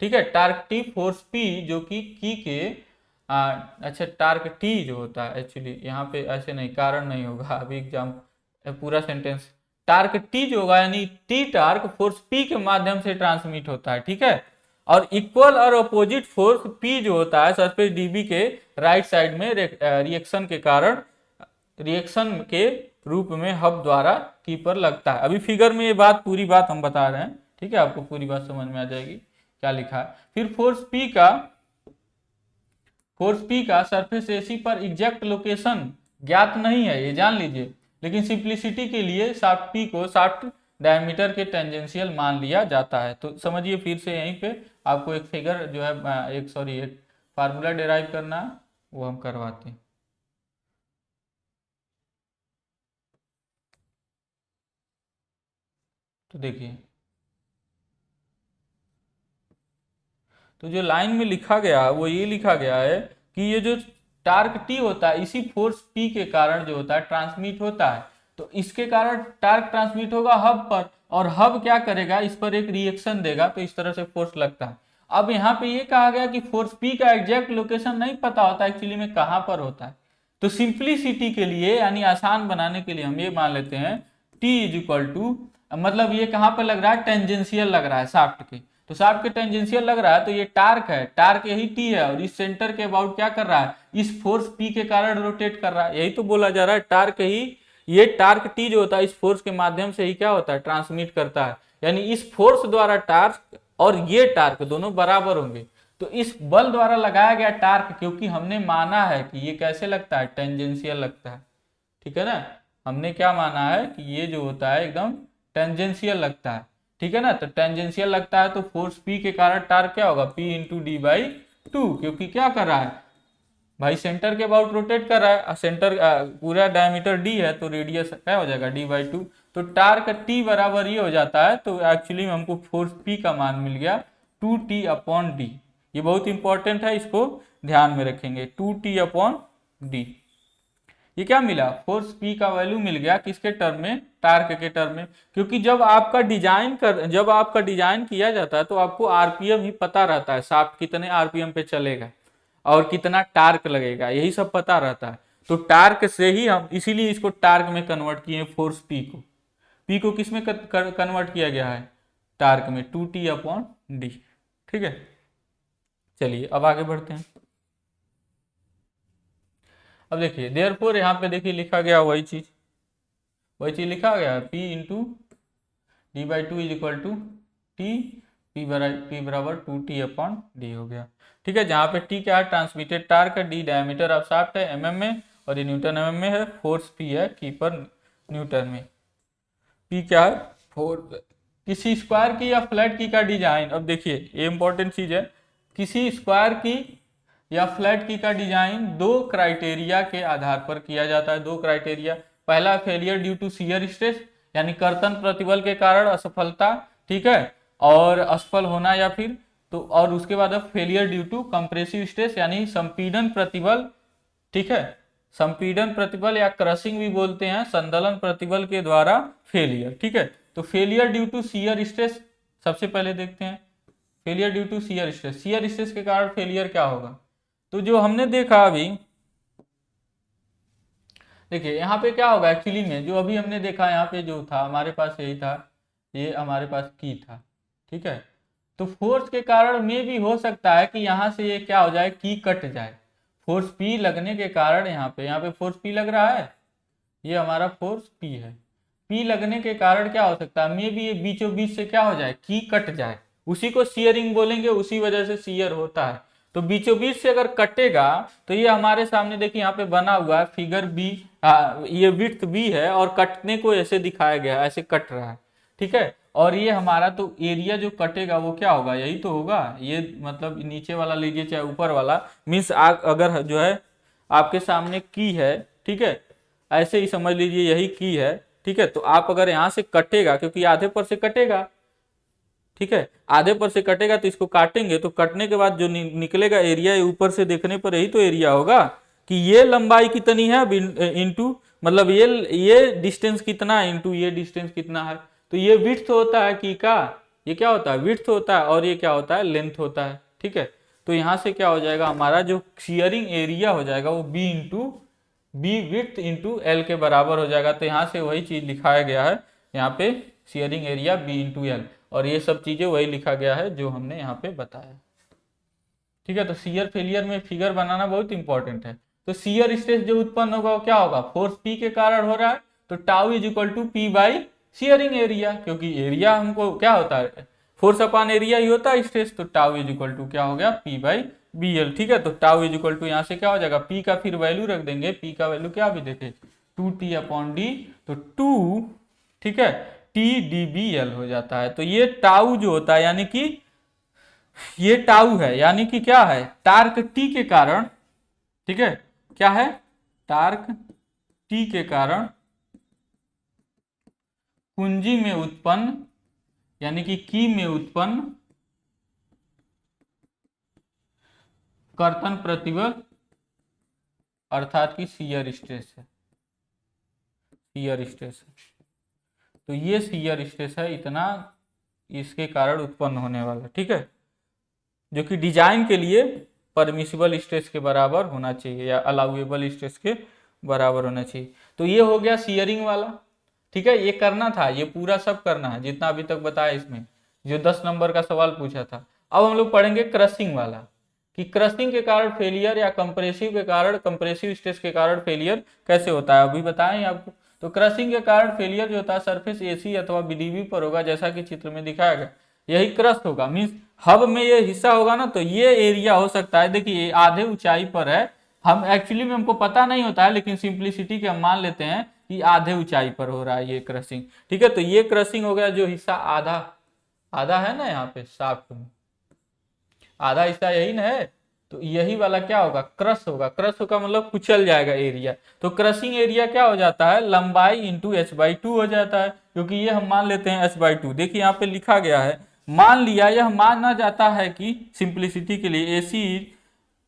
ठीक है, टार्क टी फोर्स पी जो कि की के अच्छा टार्क टी जो होता है, एक्चुअली यहाँ पे ऐसे नहीं, कारण नहीं होगा, अभी एग्जाम पूरा सेंटेंस, टार्क टी जो होगा यानी टी टार्क फोर्स पी के माध्यम से ट्रांसमिट होता है। ठीक है, और इक्वल और अपोजिट फोर्स पी जो होता है सरफेस डीबी के राइट साइड में रिएक्शन के कारण, रिएक्शन के रूप में हब द्वारा की पर लगता है। अभी फिगर में ये बात पूरी बात हम बता रहे हैं, ठीक है, आपको पूरी बात समझ में आ जाएगी क्या लिखा है। फिर फोर्स पी का सरफेस एसी पर एग्जैक्ट लोकेशन ज्ञात नहीं है, ये जान लीजिए, लेकिन सिंप्लिसिटी के लिए शाफ्ट पी को शाफ्ट डायमीटर के टेंजेंशियल मान लिया जाता है। तो समझिए फिर से यहीं पे आपको एक फिगर जो है एक फार्मूला डिराइव करना है, वो हम करवाते हैं। तो देखिए, तो जो लाइन में लिखा गया है वो ये लिखा गया है कि ये जो टार्क टी होता है इसी फोर्स पी के कारण जो होता है ट्रांसमिट होता है। तो इसके कारण टार्क ट्रांसमिट होगा हब पर, और हब क्या करेगा, इस पर एक रिएक्शन देगा, तो इस तरह से फोर्स लगता है। अब यहाँ पे ये कहा गया कि फोर्स पी का एग्जैक्ट लोकेशन नहीं पता होता एक्चुअली में कहाँ पर होता है। तो सिंप्लिसिटी के लिए यानी आसान बनाने के लिए हम ये मान लेते हैं टी इज इक्वल टू, मतलब ये कहाँ पर लग रहा है, टेंजेंशियल लग रहा है शाफ्ट के, तो शाफ्ट के टेंजेंशियल लग रहा है, तो ये टार्क है, टार्क यही टी है, और इस सेंटर के अबाउट क्या कर रहा है, इस फोर्स पी के कारण रोटेट कर रहा है। यही तो बोला जा रहा है, टार्क ही, ये टार्क टी जो होता है इस फोर्स के माध्यम से ही क्या होता है, ट्रांसमिट करता है। यानी इस फोर्स द्वारा टार्क और ये टार्क दोनों बराबर होंगे। तो इस बल द्वारा लगाया गया टार्क, क्योंकि हमने माना है कि ये कैसे लगता है, टेंजेंशियल लगता है, ठीक है ना, हमने क्या माना है कि ये जो होता है एकदम टेंजेंशियल लगता है, ठीक है ना। तो टेंजेंशियल लगता है तो फोर्स पी के कारण टार्क क्या होगा, P into D by to, क्योंकि क्या कर रहा है भाई, सेंटर के अबाउट रोटेट कर रहा है, सेंटर पूरा डायमीटर डी है तो रेडियस क्या हो जाएगा, डी बाई टू। तो टार्क टी बराबर ये हो जाता है, तो एक्चुअली में हमको फोर्स पी का मान मिल गया 2t अपॉन डी। ये बहुत इंपॉर्टेंट है, इसको ध्यान में रखेंगे, 2t अपॉन डी। ये क्या मिला, फोर्स पी का वैल्यू मिल गया किसके टर्म में, टार्क के टर्म में। क्योंकि जब आपका डिजाइन किया जाता है तो आपको आरपीएम ही पता रहता है, शाफ्ट कितने आरपीएम पे चलेगा और कितना टार्क लगेगा, यही सब पता रहता है। तो टार्क से ही हम, इसीलिए इसको टार्क में कन्वर्ट किए, फोर्स पी को किस में कन्वर्ट किया गया है, टार्क में, 2t अपॉन डी। ठीक है, चलिए अब आगे बढ़ते हैं। अब देखिए देयरफॉर यहाँ पे देखिए लिखा गया वही चीज लिखा गया, P into D by two is equal to T, P बराबर 2t अपॉन डी हो गया। ठीक है, जहाँ पे टी क्या है, ट्रांसमिटेड टार्क है, डी डायमीटर ऑफ शाफ्ट है एमएम में, और ये न्यूटन एमएम में है, फोर्स पी है कीपर न्यूटन में। पी क्या है, फोर्स। किसी स्क्वायर की या फ्लैट की का डिजाइन, अब देखिए ये इंपॉर्टेंट चीज है, किसी स्क्वायर की या फ्लैट की का डिजाइन दो क्राइटेरिया के आधार पर किया जाता है। दो क्राइटेरिया, पहला failure due to shear stress, यानी कर्तन प्रतिबल के कारण असफलता, ठीक है, और असफल होना, या फिर तो, और उसके बाद failure due to compressive stress यानी संपीड़न प्रतिबल, ठीक है, संपीड़न प्रतिबल या क्रशिंग भी बोलते हैं, संदलन प्रतिबल के द्वारा फेलियर। ठीक है, तो failure due to shear stress सबसे पहले देखते हैं। Failure due to shear stress, shear stress के कारण फेलियर क्या होगा? तो जो हमने देखा अभी, देखिए यहाँ पे क्या होगा एक्चुअली में, जो अभी हमने देखा यहाँ पे जो था हमारे पास यही था, ये हमारे पास की था। ठीक है, तो फोर्स के कारण में भी हो सकता है कि यहाँ से ये क्या हो जाए, की कट जाए। फोर्स पी लगने के कारण यहाँ पे फोर्स पी लग रहा है, ये हमारा फोर्स पी है। पी लगने के कारण क्या हो सकता है, मे भी ये बीचों बीच से क्या हो जाए, की कट जाए, उसी को शियरिंग बोलेंगे, उसी वजह से शियर होता है। तो बीचों बीच से अगर कटेगा तो ये हमारे सामने देखिए यहाँ पे बना हुआ है फिगर बी, ये विड्थ बी है और कटने को ऐसे दिखाया गया है, ऐसे कट रहा है। ठीक है, और ये हमारा तो एरिया जो कटेगा वो क्या होगा, यही तो होगा, ये मतलब नीचे वाला लीजिए चाहे ऊपर वाला, मीन्स अगर जो है आपके सामने की है, ठीक है, ऐसे ही समझ लीजिए यही की है। ठीक है, तो आप अगर यहाँ से कटेगा, क्योंकि आधे पर से कटेगा, ठीक है, आधे पर से कटेगा तो इसको काटेंगे, तो कटने के बाद जो निकलेगा एरिया, ऊपर से देखने पर यही तो एरिया होगा कि ये लंबाई कितनी है इंटू, मतलब ये डिस्टेंस कितना है इंटू ये डिस्टेंस कितना है। तो ये विड्थ होता है की का, ये क्या होता है, विड्थ होता है, और ये क्या होता है, लेंथ होता है। ठीक है, तो यहाँ से क्या हो जाएगा, हमारा जो शियरिंग एरिया हो जाएगा वो B into B width into L के बराबर हो जाएगा। तो यहाँ से वही चीज लिखाया गया है यहाँ पे, shearing area B into L, और ये सब चीजें वही लिखा गया है जो हमने यहाँ पे बताया। ठीक है, तो शियर फेलियर में फिगर बनाना बहुत इंपॉर्टेंट है। तो शियर स्ट्रेस जो उत्पन्न होगा वो क्या होगा, फोर्स पी के कारण हो रहा है, तो tau is equal to P by shearing area, क्योंकि एरिया हमको क्या होता है, फोर्स अपॉन एरिया ही होता है स्ट्रेस, तो टाउ इज इक्वल टू क्या हो गया, पी बाई बी एल। ठीक है, तो टाउ इज इक्वल टू यहाँ से क्या हो जाएगा, पी का फिर वैल्यू रख देंगे, पी का वैल्यू क्या भी देखे, 2t अपॉन डी, तो 2, ठीक है, टी डी बी एल हो जाता है। तो ये टाउ जो होता है, यानी कि ये टाउ है, यानी कि क्या है, टार्क टी के कारण, ठीक है, क्या है, टार्क टी के कारण कुंजी में उत्पन्न, यानी कि की में उत्पन्न कर्तन प्रतिबल, अर्थात की शियर स्ट्रेस है, शियर स्ट्रेस है। तो ये शियर स्ट्रेस है, इतना इसके कारण उत्पन्न होने वाला। ठीक है, जो कि डिजाइन के लिए परमिसिबल स्ट्रेस के बराबर होना चाहिए या अलाउएबल स्ट्रेस के बराबर होना चाहिए। तो ये हो गया शियरिंग वाला। ठीक है, ये करना था, ये पूरा सब करना है जितना अभी तक बताया इसमें, जो 10 नंबर का सवाल पूछा था। अब हम लोग पढ़ेंगे क्रशिंग वाला, कि क्रशिंग के कारण फेलियर या कंप्रेसिव के कारण, कंप्रेसिव स्ट्रेस के कारण फेलियर कैसे होता है, अभी बताएं आपको। तो क्रशिंग के कारण फेलियर जो होता है सरफेस एसी अथवा बीडीबी पर होगा, जैसा कि चित्र में दिखाया गया, यही क्रस्ट होगा, मीन्स हब में ये हिस्सा होगा ना, तो ये एरिया हो सकता है, देखिए आधे ऊंचाई पर है, हम एक्चुअली में हमको पता नहीं होता है, लेकिन सिंप्लिसिटी के हम मान लेते हैं कि आधे ऊंचाई पर हो रहा है ये क्रशिंग। ठीक है, तो ये क्रशिंग हो गया, जो हिस्सा आधा आधा है ना यहाँ पे शाफ्ट में, आधा हिस्सा यही ना है, तो यही वाला क्या होगा, क्रश होगा। क्रश होगा मतलब कुचल जाएगा एरिया। तो क्रशिंग एरिया क्या हो जाता है, लंबाई इंटू h/2 हो जाता है, क्योंकि ये हम मान लेते हैं h/2। देखिए यहाँ पे लिखा गया है, मान लिया, यह माना जाता है कि सिंप्लिसिटी के लिए AC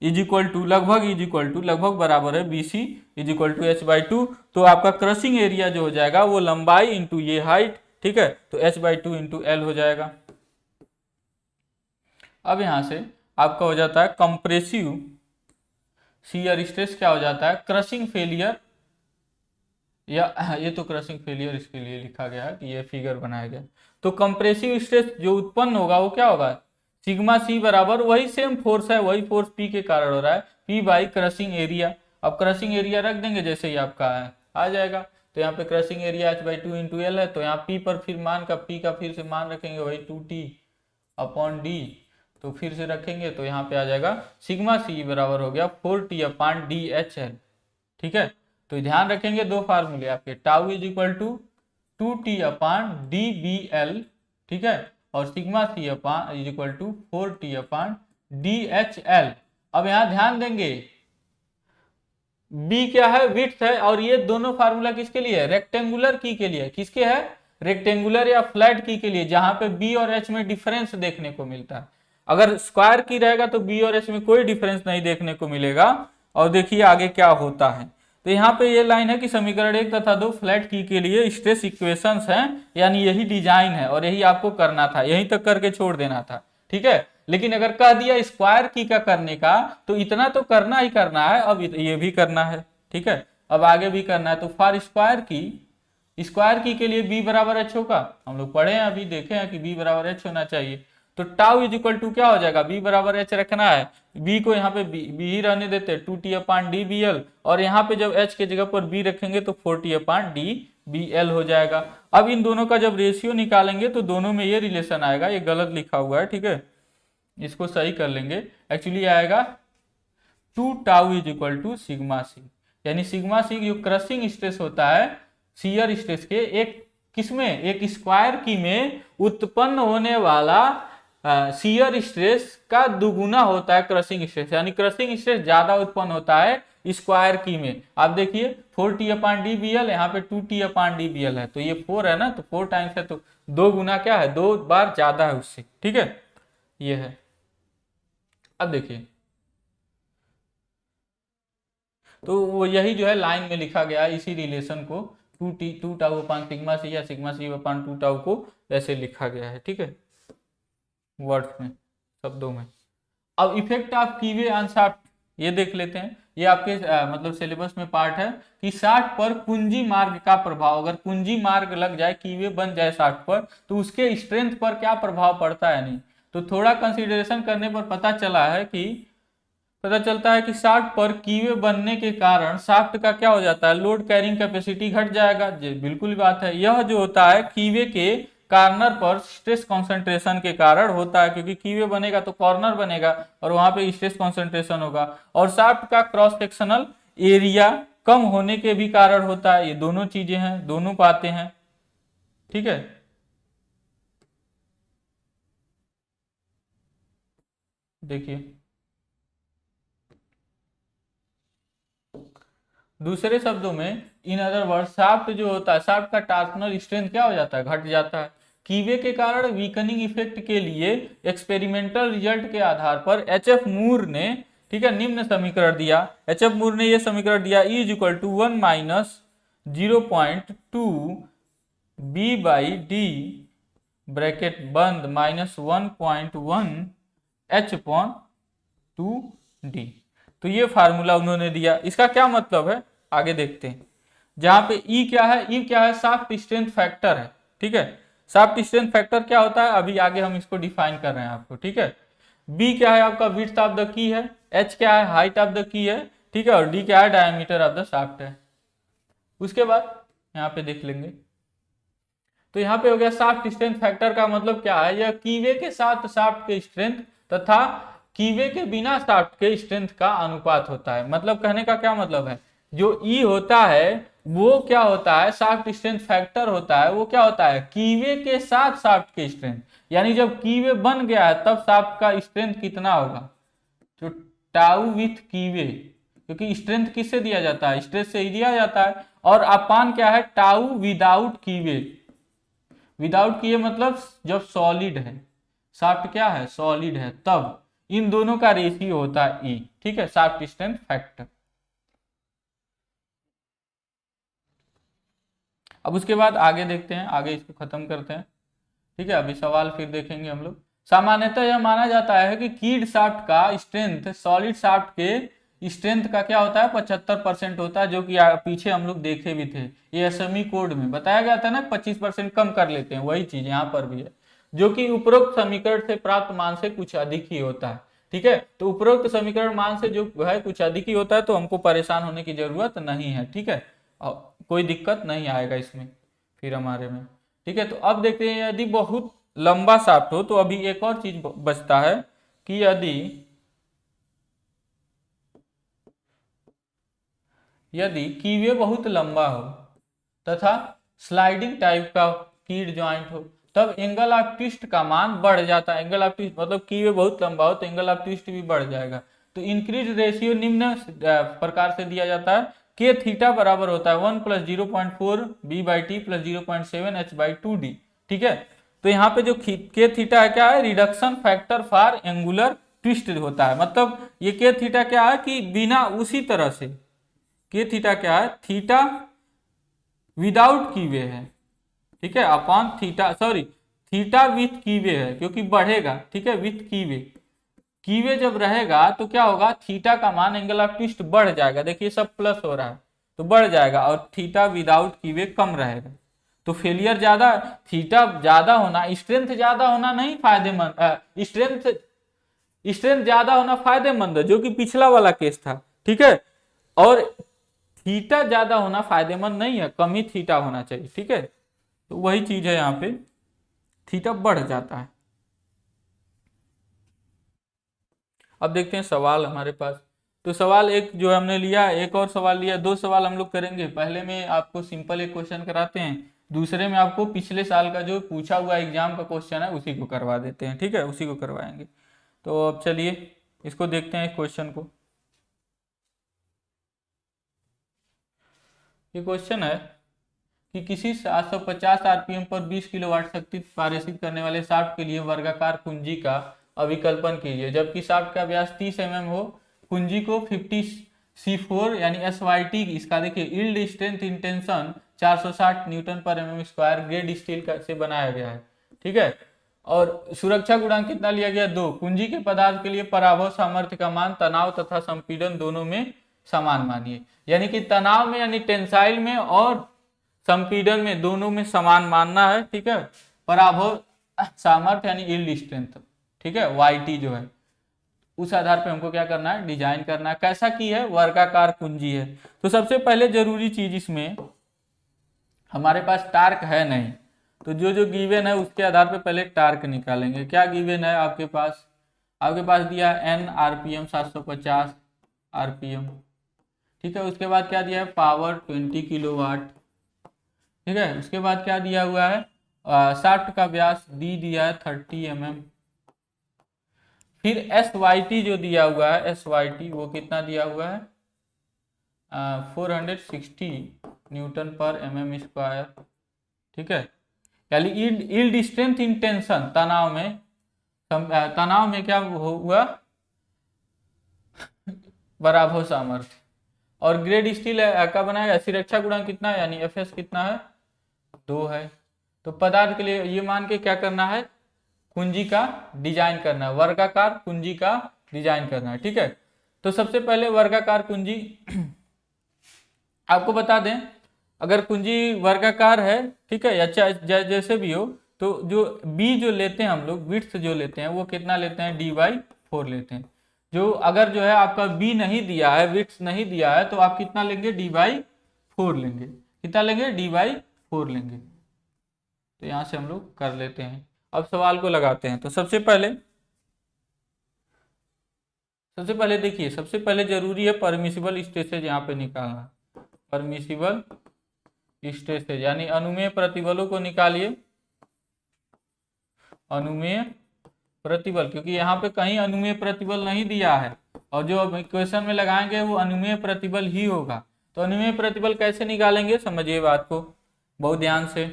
इज इक्वल टू लगभग बराबर है BC is equal to h/2। तो आपका क्रशिंग एरिया जो हो जाएगा वो लंबाई इंटू ये हाइट, ठीक है, तो h/2 इंटू L हो जाएगा। अब यहां से आपका हो जाता है कंप्रेसिव शियर स्ट्रेस, क्या हो जाता है, क्रशिंग फेलियर, या ये तो क्रशिंग फेलियर इसके लिए लिखा गया है कि ये फिगर बनाया गया। तो कंप्रेसिव स्ट्रेस जो उत्पन्न होगा वो क्या होगा, सिग्मा सी बराबर वही सेम फोर्स है, वही फोर्स पी के कारण हो रहा है, पी बाई क्रशिंग एरिया। अब क्रशिंग एरिया रख देंगे जैसे ही आपका है आ जाएगा, तो यहाँ पे crushing area h/2 into L है, तो यहाँ पी पर फिर मान का, पी का फिर से मान रखेंगे वही 2t अपॉन डी, तो फिर से रखेंगे तो यहाँ पे आ जाएगा सिग्मा सी बराबर हो गया 4t upon D H L. ठीक है, तो ध्यान रखेंगे दो फार्मूले आपके, tau is equal to 2t upon D B L, ठीक है, और sigma C upon is equal to 4t upon D H L. अब यहाँ ध्यान देंगे b क्या है, विड्थ है, और ये दोनों फार्मूला किसके लिए है, रेक्टेंगुलर की के लिए, किसके है, रेक्टेंगुलर या फ्लैट की के लिए, जहां पे b और h में डिफरेंस देखने को मिलता है। अगर स्क्वायर की रहेगा तो b और h में कोई डिफरेंस नहीं देखने को मिलेगा। और देखिए आगे क्या होता है, तो यहाँ पे ये लाइन है कि समीकरण 1 तथा 2 फ्लैट की के लिए स्ट्रेस इक्वेशंस हैं, यानी यही डिजाइन है और यही आपको करना था, यहीं तक करके छोड़ देना था, ठीक है। लेकिन अगर कह दिया स्क्वायर की का करने का, तो इतना तो करना ही करना है, अब ये भी करना है, ठीक है, अब आगे भी करना है। तो फॉर स्क्वायर की के लिए बी बराबर एच होगा, हम लोग पढ़े हैं अभी, देखे हैं कि बी बराबर एच होना चाहिए। तो टाउ इज इक्वल टू क्या हो जाएगा, बी बराबर एच रखना है, बी को यहाँ पे बी ही रहने देते हैं, 2t/dbl, और यहाँ पे जब एच के जगह पर बी रखेंगे तो 4t/dbl हो जाएगा। अब इन दोनों का जब रेशियो निकालेंगे तो दोनों में ये रिलेशन आएगा, ये गलत लिखा हुआ है, ठीक है, इसको सही कर लेंगे। एक्चुअली आएगा 2 tau is equal to sigma C, यानी सिग्मा सी जो क्रशिंग स्ट्रेस होता है शियर स्ट्रेस के, एक किसमें, एक स्क्वायर की में उत्पन्न होने वाला शियर स्ट्रेस का दुगुना होता है क्रशिंग स्ट्रेस, यानी क्रशिंग स्ट्रेस ज्यादा उत्पन्न होता है स्क्वायर की में। आप देखिए 4t/dbl, यहाँ पे 2t/dbl है, तो ये 4 है ना, तो 4 टाइम्स है, तो 2 गुना क्या है, 2 बार ज्यादा है उससे, ठीक है, ये है। अब देखिए, तो वो यही जो है लाइन में लिखा गया है, इसी रिलेशन को 2 टाउ अपान सिग्मा सी या सिग्मा सी अपान 2 टाउ को ऐसे लिखा गया है, ठीक है, वर्ड्स में, शब्दों में। अब इफेक्ट ऑफ कीवे ऑन शाफ्ट ये देख लेते हैं, ये आपके मतलब सिलेबस में पार्ट है कि शाफ्ट पर कुंजी मार्ग का प्रभाव, अगर कुंजी मार्ग लग जाए, कीवे बन जाए शाफ्ट पर, तो उसके स्ट्रेंथ पर क्या प्रभाव पड़ता है, नहीं। तो थोड़ा कंसीडरेशन करने पर पता चलता है कि शाफ्ट पर कीवे बनने के कारण शाफ्ट का क्या हो जाता है, लोड कैरिंग कैपेसिटी घट जाएगा, जी बिल्कुल बात है। यह जो होता है कीवे के कॉर्नर पर स्ट्रेस कंसंट्रेशन के कारण होता है, क्योंकि कीवे बनेगा तो कॉर्नर बनेगा और वहां पे स्ट्रेस कंसंट्रेशन होगा, और शाफ्ट का क्रॉस सेक्शनल एरिया कम होने के भी कारण होता है। ये दोनों चीजें हैं, दोनों बातें हैं, ठीक है। देखिए दूसरे शब्दों में, इन अदर वर्ड, शाफ्ट जो होता है, शाफ्ट का टॉर्सनल स्ट्रेंथ क्या हो जाता है, घट जाता है। कीवे के कारण वीकनिंग इफेक्ट के लिए एक्सपेरिमेंटल रिजल्ट के आधार पर एच.एफ. मूर ने, ठीक है, निम्न समीकरण दिया। एच.एफ. मूर ने यह समीकरण दिया, E = 1 - 0.2 B/d ब्रैकेट बंद -1.1 H/2d। तो ये फार्मूला उन्होंने दिया, इसका क्या मतलब है आगे देखते हैं। जहां पे E क्या है, E क्या है, शाफ्ट स्ट्रेंथ फैक्टर है, ठीक है। शाफ्ट स्ट्रेंथ फैक्टर क्या होता है, अभी आगे हम इसको डिफाइन कर रहे हैं आपको, ठीक है। B क्या है आपका, विड्थ ऑफ द की है, H क्या है, हाइट ऑफ द की है, ठीक है, और D क्या है, डायमीटर ऑफ द शाफ्ट है। उसके बाद यहाँ पे देख लेंगे, तो यहाँ पे हो गया शाफ्ट स्ट्रेंथ फैक्टर का मतलब क्या है, यह कीवे के साथ शाफ्ट के स्ट्रेंथ तथा कीवे के बिना शाफ्ट के स्ट्रेंथ का अनुपात होता है। मतलब कहने का क्या मतलब है, जो E होता है वो क्या होता है, शाफ्ट स्ट्रेंथ फैक्टर होता है, वो क्या होता है, कीवे के साथ शाफ्ट के स्ट्रेंथ, यानी जब कीवे बन गया है तब शाफ्ट का स्ट्रेंथ कितना होगा, तो टाउ विथ कीवे, क्योंकि स्ट्रेंथ किससे दिया जाता है, स्ट्रेस से ही दिया जाता है। और अपान क्या है, टाउ विदाउट कीवे, विदाउट कीवे मतलब जब सॉलिड है, शाफ्ट क्या है, सॉलिड है, तब इन दोनों का रेशियो होता है E, ठीक है, शाफ्ट स्ट्रेंथ फैक्टर। अब उसके बाद आगे देखते हैं, आगे इसको खत्म करते हैं, ठीक है। अभी सवाल फिर देखेंगे हम लोग। सामान्यतः यह माना जाता है कि कीड शाफ्ट का स्ट्रेंथ सॉलिड शाफ्ट के स्ट्रेंथ का क्या होता है, 75% होता है, जो कि पीछे हम लोग देखे भी थे, ये एसएमई कोड में बताया गया था ना, 25% कम कर लेते हैं, वही चीज यहाँ पर भी है, जो कि उपरोक्त समीकरण से प्राप्त मान से कुछ अधिक ही होता है, ठीक है। तो उपरोक्त समीकरण मान से जो है कुछ अधिक ही होता है, तो हमको परेशान होने की जरूरत नहीं है, ठीक है, कोई दिक्कत नहीं आएगा इसमें फिर हमारे में, ठीक है। तो अब देखते हैं, यदि बहुत लंबा शाफ्ट हो, तो अभी एक और चीज बचता है कि यदि कीवे बहुत लंबा हो तथा स्लाइडिंग टाइप का कीड ज्वाइंट हो, तब एंगल ऑफ ट्विस्ट का मान बढ़ जाता है। एंगल ऑफ ट्विस्ट मतलब कीवे बहुत लंबा हो तो एंगल ऑफ ट्विस्ट भी बढ़ जाएगा। तो इंक्रीज रेशियो निम्न प्रकार से दिया जाता है, के थीटा बराबर होता है 1 + 0.4 B/t + 0.7 H/2d, ठीक है। तो यहाँ पे जो के थीटा है क्या है, reduction factor for angular twist होता है, मतलब ये के थीटा क्या है कि बिना उसी तरह से के थीटा क्या है, थीटा विदाउट कीवे है, ठीक है, upon theta, sorry theta with कीवे है क्योंकि बढ़ेगा, ठीक है, विथ कीवे, कीवे जब रहेगा तो क्या होगा, थीटा का मान एंगल ऑफ ट्विस्ट बढ़ जाएगा, देखिए सब प्लस हो रहा है तो बढ़ जाएगा, और थीटा विदाउट कीवे कम रहेगा, तो फेलियर ज्यादा, थीटा ज्यादा होना, स्ट्रेंथ ज्यादा होना नहीं फायदेमंद, स्ट्रेंथ स्ट्रेंथ ज्यादा होना फायदेमंद है जो कि पिछला वाला केस था, ठीक है, और थीटा ज्यादा होना फायदेमंद नहीं है, कम ही थीटा होना चाहिए, ठीक है, तो वही चीज है यहाँ पे, थीटा बढ़ जाता है। अब देखते हैं सवाल हमारे पास, तो सवाल एक जो हमने लिया, एक और सवाल लिया, दो सवाल हम लोग करेंगे, पहले में आपको सिंपल एक क्वेश्चन कराते हैं, दूसरे में आपको पिछले साल का जो पूछा हुआ एग्जाम का क्वेश्चन है उसी को करवा देते हैं, ठीक है, उसी को करवाएंगे। तो अब चलिए इसको देखते हैं क्वेश्चन को। ये क्वेश्चन है कि किसी 750 आरपीएम पर 20 किलोवाट शक्ति पारित करने वाले शाफ्ट के लिए वर्गाकार कुंजी का अभिकल्पन कीजिए, जबकि शाफ्ट का व्यास 30 mm हो, कुंजी को 50 C4 यानी SYT, इसका देखिए yield strength in tension 460 Newton पर mm स्क्वायर ग्रेड स्टील का से बनाया गया है, ठीक है, और सुरक्षा गुणांक कितना लिया गया, 2, कुंजी के पदार्थ के लिए पराभव सामर्थ्य का मान तनाव तथा संपीड़न दोनों में समान मानिए, यानी कि तनाव में यानी टेंसाइल में और संपीड़न में दोनों में समान मानना है, ठीक है, पराभव सामर्थ्य यानी यील्ड स्ट्रेंथ, ठीक है, YT जो है, उस आधार पे हमको क्या करना है, डिजाइन करना है, कैसा की है, वर्गाकार कुंजी है। तो सबसे पहले जरूरी चीज इसमें हमारे पास टार्क है नहीं, तो जो जो गिवन है उसके आधार पे पहले टार्क निकालेंगे, क्या गिवन है आपके पास दिया N RPM 750 RPM, ठीक है, उसके बाद क्या दिया है, पावर 20 किलोवाट, ठीक है, उसके बाद क्या दिया हुआ है, शाफ्ट का व्यास डी दिया है 30 mm, फिर SYT जो दिया हुआ है, SYT वो कितना दिया हुआ है, 460 न्यूटन पर mm स्क्वायर, ठीक है, यानी यील्ड स्ट्रेंथ इन टेंशन, तनाव में क्या हुआ, पराभव सामर्थ्य, और ग्रेड स्टील का बनाएगा, सुरक्षा गुणांक कितना है, यानी FS कितना है, 2 है, तो पदार्थ के लिए ये मान के क्या करना है, कुंजी का डिजाइन करना है, वर्गाकार कुंजी का डिजाइन करना है, ठीक है, तो सबसे पहले वर्गाकार कुंजी आपको बता दें, अगर कुंजी वर्गाकार है, ठीक है, या जैसे भी हो, तो जो बी जो लेते हैं हम लोग, विड्थ जो लेते हैं वो कितना लेते हैं, D/4 लेते हैं, जो अगर जो है आपका बी नहीं दिया है, विड्थ नहीं दिया है, तो आप कितना लेंगे, D/4 लेंगे, कितना लेंगे, D/4 लेंगे, तो यहां से हम लोग कर लेते हैं। अब सवाल को लगाते हैं, तो सबसे पहले देखिए, सबसे पहले जरूरी है परमिसिबल स्ट्रेसेज यहाँ पे निकालना, परमिसिबल स्ट्रेसेज यानी अनुमेय प्रतिबलों को निकालिए, अनुमेय प्रतिबल, क्योंकि यहाँ पे कहीं अनुमेय प्रतिबल नहीं दिया है, और जो अब इक्वेशन में लगाएंगे वो अनुमेय प्रतिबल ही होगा, तो अनुमेय प्रतिबल कैसे निकालेंगे, समझिए बात को बहुत ध्यान से।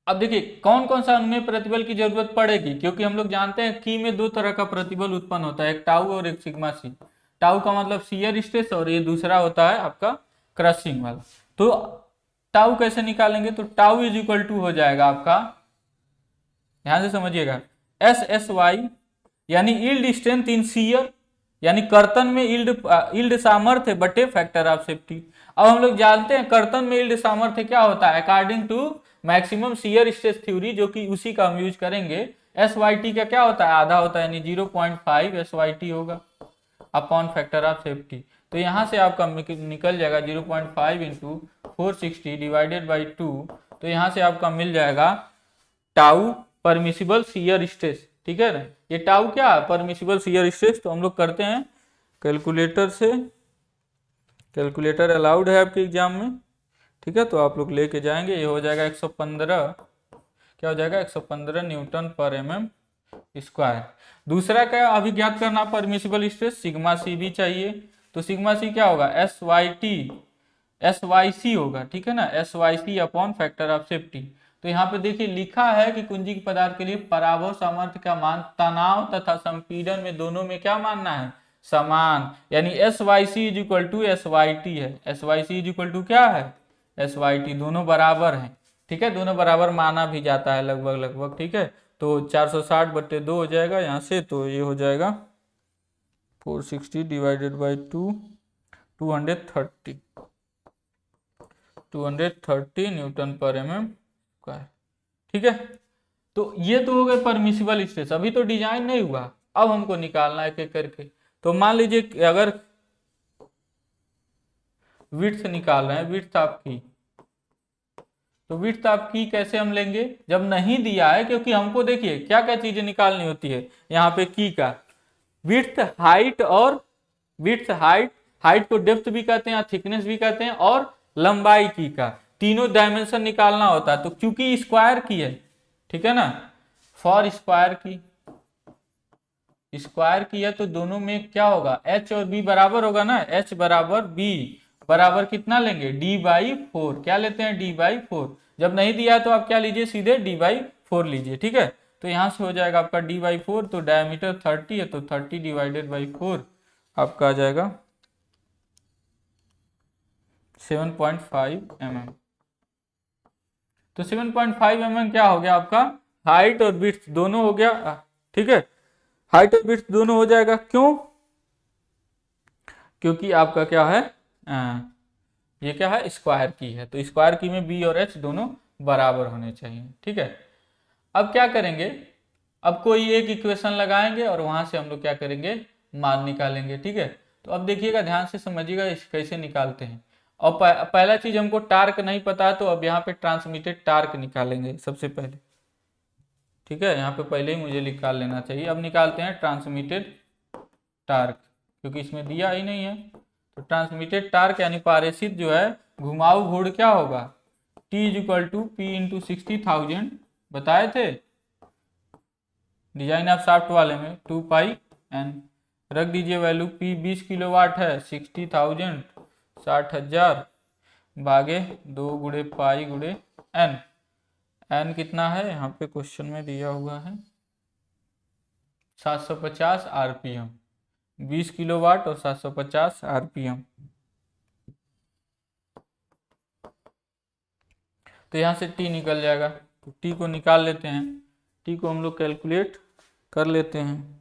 अब देखिए कौन कौन सा अनुमेय प्रतिबल की जरूरत पड़ेगी, क्योंकि हम लोग जानते हैं की में 2 तरह का प्रतिबल उत्पन्न होता है, एक टाउ और एक सिग्मा सी, टाउ का मतलब शियर स्ट्रेस और ये दूसरा होता है आपका क्रशिंग वाला, तो टाउ कैसे निकालेंगे, तो टाउ इज इक्वल टू हो जाएगा आपका, ध्यान से समझिएगा, SSY यानी यील्ड स्ट्रेंथ इन शियर, यानी कर्तन में यील्ड सामर्थ्य बटे फैक्टर ऑफ सेफ्टी। अब हम लोग जानते हैं कर्तन में यील्ड सामर्थ्य क्या होता है, according to maximum shear stress theory, जो कि उसी का हम यूज करेंगे, SYT का क्या होता है, आधा होता है, यानी 0.5 SYT होगा अपॉन फैक्टर ऑफ सेफ्टी, तो यहां से आपका निकल जाएगा 0.5 इंटू 460 डिवाइडेड बाई 2, तो यहां से आपका मिल जाएगा टाउ परमिसिबल शियर स्ट्रेस, ठीक है ना, ये टाउ क्या है, परमिसिबल शियर स्ट्रेस, तो हम लोग करते हैं कैलकुलेटर से, कैलकुलेटर अलाउड है आपके एग्जाम में, ठीक है, तो आप लोग लेके जाएंगे, ये हो जाएगा 115, क्या हो जाएगा 115 न्यूटन पर mm स्क्वायर। दूसरा क्या अभी ज्ञात करना, परमिसिबल स्ट्रेस सिग्मा सी भी चाहिए, तो सिग्मा सी क्या होगा, SYC होगा, ठीक है ना, SYC upon factor of safety, तो यहाँ पे देखिए लिखा है कि कुंजी पदार्थ के लिए पराभव सामर्थ्य का मान तनाव तथा संपीड़न में दोनों में क्या मानना है, समान, यानी S Y C is equal to S Y T है। S Y C is equal to क्या है, एस वाई टी, दोनों बराबर हैं। ठीक है, दोनों बराबर माना भी जाता है लगभग लगभग। ठीक है, तो 460/2 हो जाएगा यहाँ से, तो ये हो जाएगा 460 डिवाइडेड बाई 2, 230 न्यूटन पर mm स्क्वायर। ठीक है, तो ये तो हो गए परमिसिबल स्ट्रेस। अभी तो डिजाइन नहीं हुआ, अब हमको निकालना है एक एक करके। तो मान लीजिए कि अगर विड्थ निकाल रहे हैं, विड्थ आपकी, तो विड्थ आपकी कैसे हम लेंगे जब नहीं दिया है, क्योंकि हमको देखिए क्या क्या चीजें निकालनी होती है यहाँ पे की का, विड्थ, हाइट, और विड्थ, हाइट, हाइट को डेप्थ भी कहते हैं, थिकनेस भी कहते हैं, और लंबाई की का, तीनों डायमेंशन निकालना होता है। तो क्योंकि स्क्वायर की है, ठीक है ना, फॉर स्क्वायर की, स्क्वायर की है, तो दोनों में क्या होगा, h और b बराबर होगा ना, h बराबर b बराबर कितना लेंगे, d/4। क्या लेते हैं, d/4। जब नहीं दिया है तो आप क्या लीजिए, सीधे d/4 लीजिए। ठीक है, तो यहां से हो जाएगा आपका d/4, तो डायमीटर 30 है, तो 30 डिवाइडेड बाई 4 आपका आ जाएगा 7.5 mm। तो 7.5 mm क्या हो गया आपका, हाइट और विड्थ दोनों हो गया। ठीक है, हाइट और विड्थ दोनों हो जाएगा, क्यों, क्योंकि आपका क्या है, ये क्या है, स्क्वायर की है, तो स्क्वायर की में बी और एच दोनों बराबर होने चाहिए। ठीक है, अब क्या करेंगे, अब कोई एक इक्वेशन लगाएंगे और वहां से हम लोग क्या करेंगे, मान निकालेंगे। ठीक है, तो अब देखिएगा, ध्यान से समझिएगा इस कैसे निकालते हैं। और पहला चीज हमको टार्क नहीं पता है, तो अब यहाँ पे ट्रांसमिटेड टार्क निकालेंगे सबसे पहले। ठीक है, यहाँ पे पहले ही मुझे निकाल लेना चाहिए। अब निकालते हैं ट्रांसमिटेड टार्क, क्योंकि इसमें दिया ही नहीं है। तो ट्रांसमिटेड टार्क यानी पारेषित जो है घुमाऊ घूर्ण क्या होगा, T is equal to P into 60,000, बताए थे डिजाइन ऑफ शाफ्ट वाले में, 2πn, रख दीजिए वैल्यू, P 20 किलोवाट है, 60,000 60,000 भागे 2 गुणे पाई गुणे n। n कितना है, यहाँ पे क्वेश्चन में दिया हुआ है 750 आरपीएम, 20 किलोवाट और 750 आरपीएम। तो यहाँ से T निकल जाएगा, तो T को निकाल लेते हैं। T को हम लोग कैलकुलेट कर लेते हैं।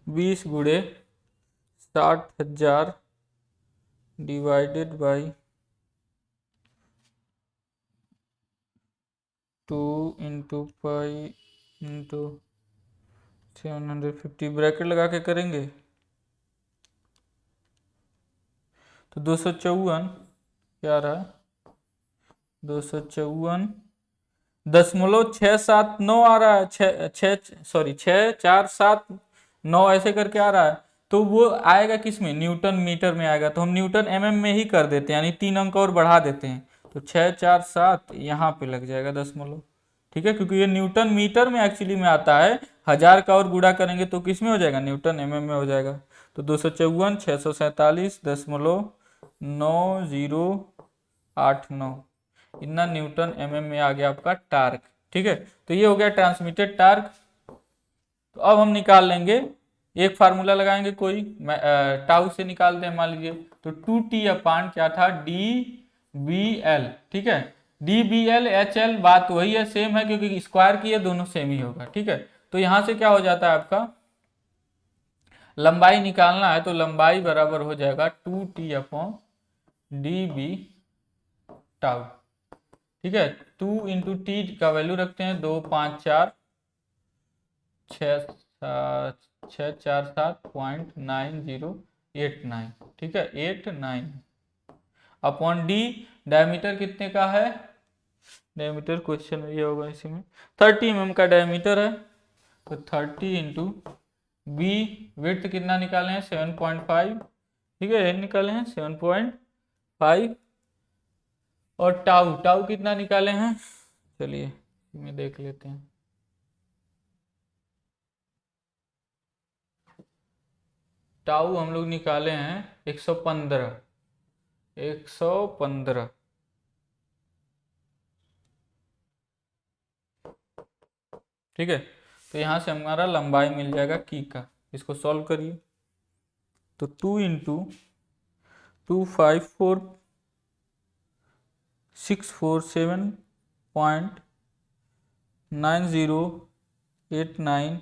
बीस गुणे 60,000 divided by 2 into pi into 750, bracket लगा के करेंगे तो 254 क्या रहा, 254.679 आ रहा है, 6,4,7,9 ऐसे करके आ रहा है। तो वो आएगा किस में, न्यूटन मीटर में आएगा, तो हम न्यूटन mm में ही कर देते हैं, यानी 3 अंक और बढ़ा देते हैं, तो 6,4,7 यहाँ पे लग जाएगा दशमलव। ठीक है, क्योंकि ये न्यूटन मीटर में एक्चुअली में आता है, 1000 का और गुणा करेंगे तो किस में हो जाएगा, न्यूटन mm में हो जाएगा। तो 254,647.9089 इतना न्यूटन mm में आ गया आपका टार्क। ठीक है, तो ये हो गया ट्रांसमिटेड टार्क। तो अब हम निकाल लेंगे, एक फार्मूला लगाएंगे कोई, टाउ से निकालते हैं मान लीजिए, तो 2t अपान क्या था, dBl। ठीक है, dBl HL बात वही है, सेम है, क्योंकि स्क्वायर की है, दोनों सेम ही होगा। ठीक है, तो यहां से क्या हो जाता है आपका, लंबाई निकालना है, तो लंबाई बराबर हो जाएगा 2t अपॉन dB टाउ। ठीक है, 2 इंटू टी का वैल्यू रखते हैं 2 5 4 647.9089। ठीक है, 89 अपॉन डी, डायमीटर कितने का है, डायमीटर क्वेश्चन में ये होगा, इसी में 30 mm का डायमीटर है, तो 30 इंटू बी, विड्थ कितना निकाले हैं 7.5। ठीक है, निकाले हैं 7.5, और टाउ, टाउ कितना निकाले हैं, चलिए में देख लेते हैं। टाउ हम लोग निकाले हैं 115, 115। ठीक है। तो यहाँ से हमारा लंबाई मिल जाएगा की का। इसको सॉल्व करिए तो 2 into 254,647.9089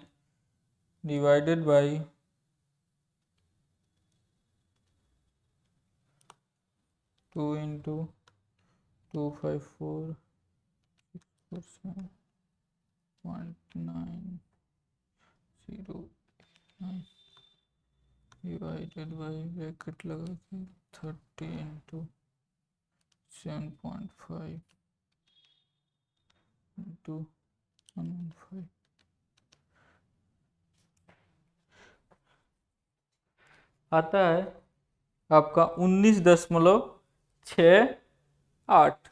divided by 2 into 254,647.9089 divided by bracket लगा के 30 इंटू 7.5 इंटू 115 आता है आपका 19.68।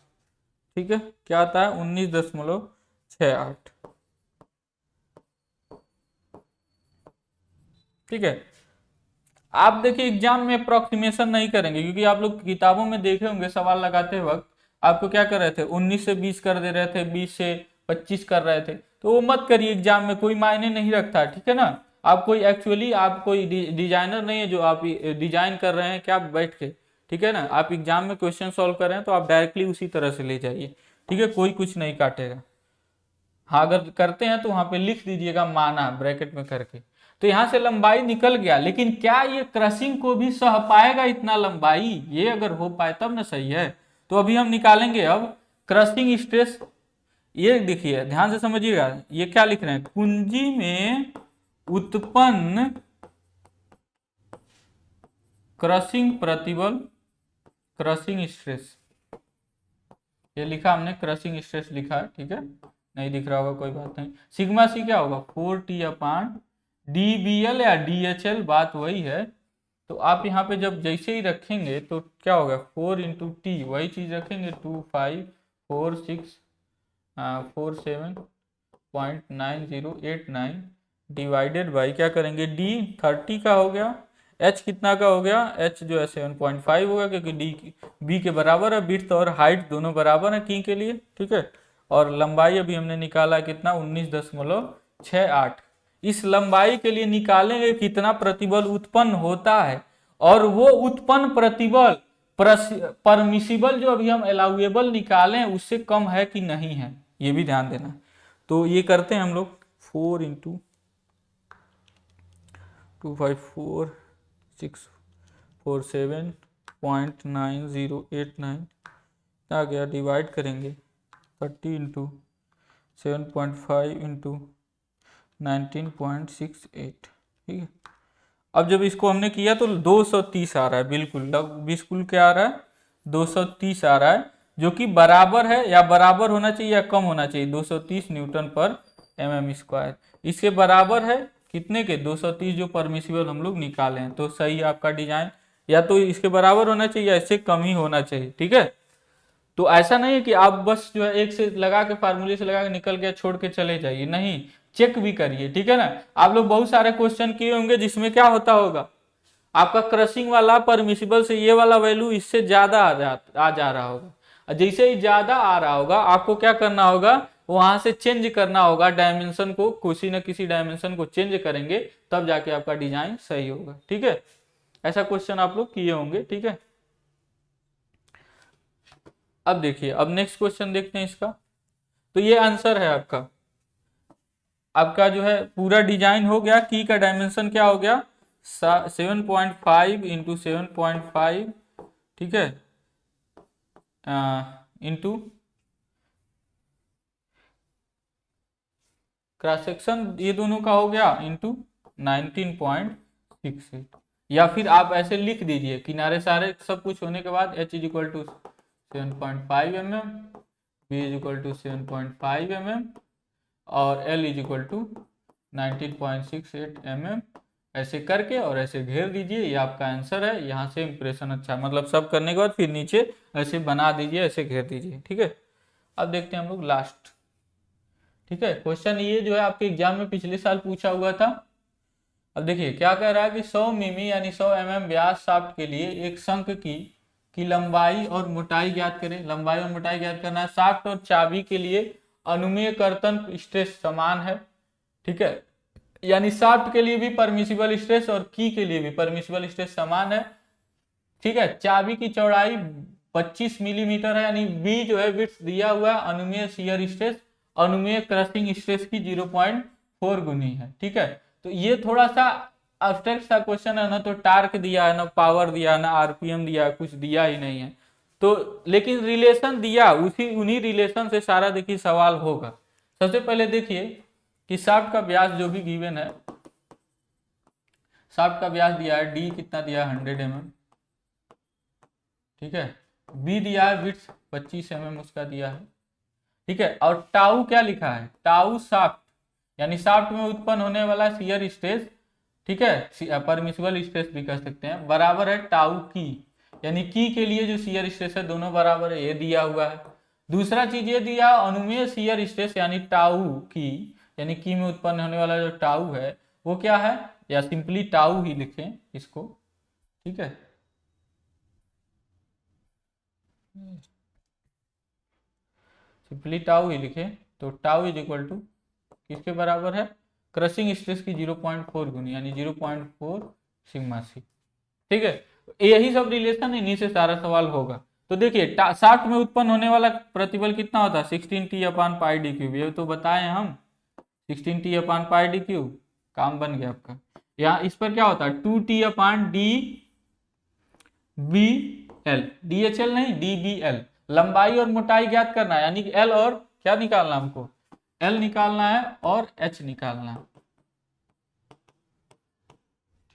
ठीक है, क्या आता है 19.68। ठीक है, आप देखिए एग्जाम में अप्रोक्सीमेशन नहीं करेंगे, क्योंकि आप लोग किताबों में देखे होंगे सवाल लगाते वक्त आपको क्या कर रहे थे, 19 से 20 कर दे रहे थे, 20 से 25 कर रहे थे। तो वो मत करिए, एग्जाम में कोई मायने नहीं रखता। ठीक है ना, आप कोई एक्चुअली आप कोई डिजाइनर नहीं है जो आप डिजाइन कर रहे हैं क्या बैठ के। ठीक है ना, आप एग्जाम में क्वेश्चन सॉल्व कर रहे हैं तो आप डायरेक्टली उसी तरह से ले जाइए। ठीक है, कोई कुछ नहीं काटेगा। हाँ, अगर करते हैं तो वहां पे लिख दीजिएगा माना ब्रैकेट में करके। तो यहां से लंबाई निकल गया, लेकिन क्या ये क्रशिंग को भी सह पाएगा इतना लंबाई? ये अगर हो पाए तब ना सही है। तो अभी हम निकालेंगे अब क्रशिंग स्ट्रेस। ये देखिए ध्यान से समझिएगा, ये क्या लिख रहे हैं, कुंजी में उत्पन्न क्रशिंग प्रतिबल, क्रशिंग स्ट्रेस। ये लिखा हमने, क्रशिंग स्ट्रेस लिखा है। ठीक है, नहीं दिख रहा होगा कोई बात नहीं। सिग्मा सी क्या होगा, 4T/DBL या DHL, बात वही है। तो आप यहाँ पे जब जैसे ही रखेंगे तो क्या होगा, 4 इंटू टी, वही चीज रखेंगे 254647.9089 डिवाइडेड बाई क्या करेंगे, डी 30 का हो गया, एच कितना का हो गया, एच जो है 7.5 होगा, क्योंकि डी बी के बराबर है, विड्थ और हाइट दोनों बराबर है की के लिए। ठीक है, और लंबाई अभी हमने निकाला कितना, 19.68। इस लंबाई के लिए निकालेंगे कितना प्रतिबल उत्पन्न होता है, और वो उत्पन्न प्रतिबल परमिसिबल जो अभी हम अलाउएबल निकालें उससे कम है कि नहीं है, ये भी ध्यान देना। तो ये करते हैं हम लोग, 4 इंटू 254,647.9089 आ गया, डिवाइड करेंगे 30 इंटू 7.5 इंटू 19.68। ठीक है, अब जब इसको हमने किया तो 230 आ रहा है, बिल्कुल क्या आ रहा है, 230 आ रहा है, जो कि बराबर है या बराबर होना चाहिए या कम होना चाहिए, 230 न्यूटन पर mm स्क्वायर। इसके बराबर है कितने के, 230 जो परमिसिबल हम लोग निकाले हैं। तो सही आपका डिजाइन, या तो इसके बराबर होना चाहिए या इससे कम ही होना चाहिए। ठीक है, तो ऐसा नहीं है कि आप बस जो है एक से लगा के, फार्मूले से लगा के निकल गया छोड़ के चले जाइए, नहीं, चेक भी करिए। ठीक है ना, आप लोग बहुत सारे क्वेश्चन किए होंगे जिसमें क्या होता होगा, आपका क्रशिंग वाला परमिसिबल से ये वाला वैल्यू इससे ज्यादा आ जा रहा होगा, और जैसे ही ज्यादा आ रहा होगा आपको क्या करना होगा, वहां से चेंज करना होगा डायमेंशन को, किसी न किसी डायमेंशन को चेंज करेंगे, तब जाके आपका डिजाइन सही होगा। ठीक है, ऐसा क्वेश्चन आप लोग किए होंगे। ठीक है, अब देखिए, अब नेक्स्ट क्वेश्चन देखते हैं इसका। तो ये आंसर है आपका, आपका जो है पूरा डिजाइन हो गया, की का डायमेंशन क्या हो गया, 7.5 इंटू 7.5। ठीक है, इंटू क्रॉस सेक्शन ये दोनों का हो गया इंटू 19.68। या फिर आप ऐसे लिख दीजिए, किनारे सारे सब कुछ होने के बाद h is equal to 7.5 mm, b is equal to 7.5 mm और l is equal to 19.68 mm, ऐसे करके और ऐसे घेर दीजिए। ये आपका आंसर है। यहाँ से इंप्रेशन अच्छा, मतलब सब करने के बाद फिर नीचे ऐसे बना दीजिए, ऐसे घेर दीजिए। ठीक है, अब देखते हैं हम लोग लास्ट। ठीक है, क्वेश्चन ये जो है आपके एग्जाम में पिछले साल पूछा हुआ था। अब देखिए क्या कह रहा है कि 100 मिमी यानी 100 mm व्यास शाफ्ट के लिए एक शंख की लंबाई और मोटाई ज्ञात करें। लंबाई और मोटाई ज्ञात करना है। शाफ्ट और चाबी के लिए अनुमेय कर्तन स्ट्रेस समान है, ठीक है, यानी शाफ्ट के लिए भी परमिसिबल स्ट्रेस और की के लिए भी परमिसिबल स्ट्रेस समान है, ठीक है। चाबी की चौड़ाई 25 मिलीमीटर है, यानी बी जो है विड्थ दिया हुआ है, अनुमेय शियर स्ट्रेस अनुमेय क्रशिंग स्ट्रेस की 0.4 गुनी है, ठीक है। तो ये थोड़ा सा एब्स्ट्रैक्ट सा क्वेश्चन है ना, तो टार्क दिया है ना, पावर दिया है ना, आरपीएम दिया है, कुछ दिया ही नहीं है। तो लेकिन रिलेशन दिया, उन्हीं रिलेशन से सारा देखिए सवाल होगा। सबसे पहले देखिए कि शाफ्ट का व्यास जो भी गिवन है, शाफ्ट का व्यास दिया है डी कितना दिया है 100 mm, ठीक है। बी दिया है विड्थ 25 mm उसका दिया है, ठीक है। और टाउ क्या लिखा है, टाउ शाफ्ट यानी शाफ्ट में उत्पन्न होने वाला शियर स्ट्रेस, ठीक है, परमिसिबल स्ट्रेस भी कह सकते हैं, बराबर है टाउ की, यानी की के लिए जो शियर स्ट्रेस है दोनों बराबर है, ये दिया हुआ है। दूसरा चीज ये दिया अनुमेय शियर स्ट्रेस यानी टाउ की, यानी की में उत्पन्न होने वाला जो टाउ है वो क्या है, या सिंपली टाउ ही लिखें इसको, ठीक है। सिंपली टाउ ही लिखे तो टाउ इज इक्वल टू किसके बराबर है, क्रशिंग स्ट्रेस की 0.4 गुनी, यानी 0.4 सिग्मा सी, ठीक है। यही सब रिलेशन है, इन्हीं से सारा सवाल होगा। तो देखिए शाफ्ट में उत्पन्न होने वाला प्रतिबल कितना होता है 16T/πd³, ये तो बताए हम 16T/πd³, काम बन गया आपका। यहाँ इस पर क्या होता है 2T/dbl, DHL नहीं DBL, लंबाई और मोटाई ज्ञात करना है, यानी कि L और क्या निकालना हमको, L निकालना है और H निकालना है,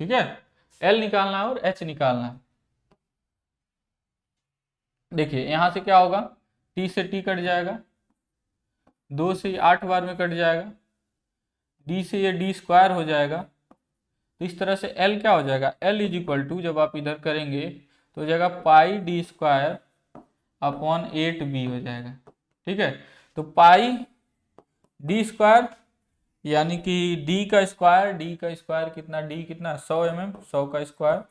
ठीक है, L निकालना है और H निकालना है। देखिए यहां से क्या होगा, T से T कट जाएगा, 2 से 8 बार में कट जाएगा, D से ये D स्क्वायर हो जाएगा, तो इस तरह से L क्या हो जाएगा, L इज इक्वल टू जब आप इधर करेंगे तो हो जाएगा पाई D स्क्वायर अपॉन 8b हो जाएगा, ठीक है। तो पाई D स्क्वायर यानी कि D का स्क्वायर कितना, D कितना 100 mm, 100 का स्क्वायर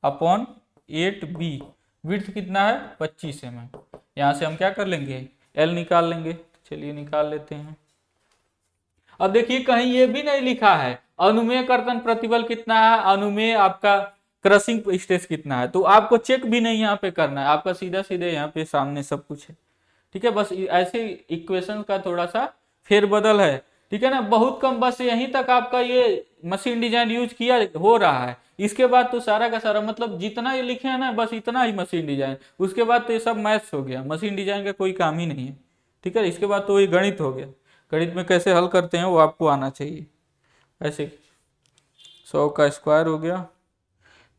अपॉन 8b, विड्थ कितना है 25 mm। यहाँ से हम क्या कर लेंगे L निकाल लेंगे, चलिए निकाल लेते हैं। अब देखिए कहीं ये भी नहीं लिखा है अनुमेय कर्तन प्रतिबल कितना है, अनुमेय आपका क्रशिंग स्ट्रेस कितना है, तो आपको चेक भी नहीं यहाँ पे करना है, आपका सीधा सीधे यहाँ पे सामने सब कुछ है, ठीक है। बस ऐसे इक्वेशन का थोड़ा सा फेरबदल है, ठीक है ना, बहुत कम, बस यहीं तक आपका ये मशीन डिजाइन यूज किया हो रहा है, इसके बाद तो सारा का सारा मतलब जितना ये लिखे हैं ना बस इतना ही मशीन डिजाइन, उसके बाद तो ये सब मैथ्स हो गया, मशीन डिजाइन का कोई काम ही नहीं है, ठीक है। इसके बाद तो ये गणित हो गया, गणित में कैसे हल करते हैं वो आपको आना चाहिए। ऐसे 100 का स्क्वायर हो गया,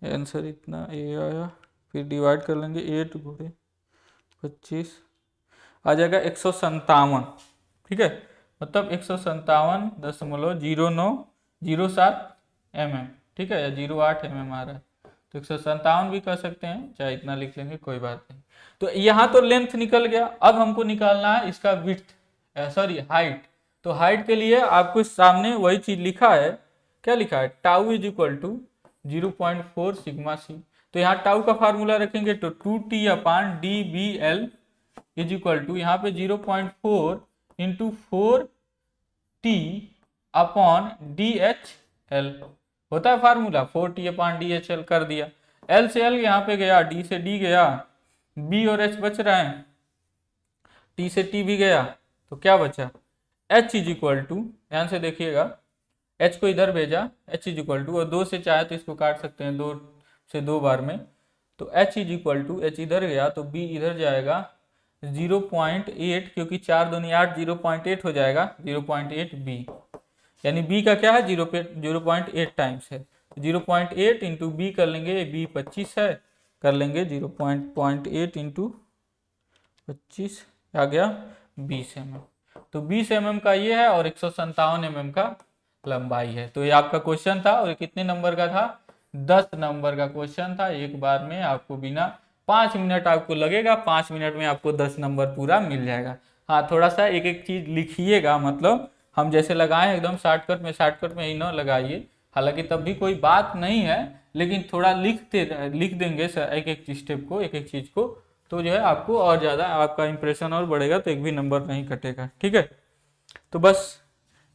आंसर इतना ये आया, फिर डिवाइड कर लेंगे 8 गुणे 25 आ जाएगा 157, ठीक है, मतलब 157.0907 mm, ठीक है, या 08 mm आ रहा है, तो 157 भी कर सकते हैं, चाहे इतना लिख लेंगे कोई बात नहीं। तो यहाँ तो लेंथ निकल गया, अब हमको निकालना है इसका विड्थ, सॉरी हाइट। तो हाइट के लिए आपको सामने वही चीज लिखा है, क्या लिखा है, tau is equal to 0.4 sigma C. तो यहाँ टाउ का फार्मूला रखेंगे तो 2T/dBl इज इक्वल टू यहाँ पे 0.4 इंटू 4T/DHL होता है फार्मूला, 4T/DHL कर दिया, L से L यहाँ पे गया, D से D गया, B और H बच रहे हैं, T से T भी गया, तो क्या बचा H इज इक्वल टू, ध्यान से देखिएगा, H को इधर भेजा, H इज इक्वल टू, और 2 से चाहे तो इसको काट सकते हैं 2 से 2 बार में, तो H is equal to, H इधर गया तो B इधर जाएगा 0.8, क्योंकि 4 दूनी 8, 0.8 हो जाएगा 0.8 B, यानी B का क्या है 0.8 टाइम्स है, 0.8 इंटू B कर लेंगे, B 25 है, कर लेंगे 0.8 इंटू 25 आ गया 20 mm, तो 20 mm का ये है और 157 mm का लंबाई है। तो ये आपका क्वेश्चन था, और कितने नंबर का था, 10 नंबर का क्वेश्चन था। एक बार में आपको बिना 5 मिनट आपको लगेगा, 5 मिनट में आपको 10 नंबर पूरा मिल जाएगा। हाँ थोड़ा सा एक एक चीज लिखिएगा, मतलब हम जैसे लगाए एकदम शॉर्टकट में ही ना लगाइए, हालांकि तब भी कोई बात नहीं है, लेकिन थोड़ा लिख देंगे एक एक स्टेप को, एक एक चीज को, तो जो है आपको और ज़्यादा आपका इंप्रेशन और बढ़ेगा, तो एक भी नंबर नहीं कटेगा, ठीक है। तो बस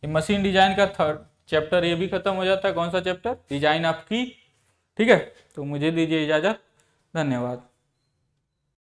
ये मशीन डिजाइन का थर्ड चैप्टर ये भी खत्म हो जाता है। कौन सा चैप्टर? डिजाइन ऑफ की। ठीक है, तो मुझे दीजिए इजाजत, धन्यवाद।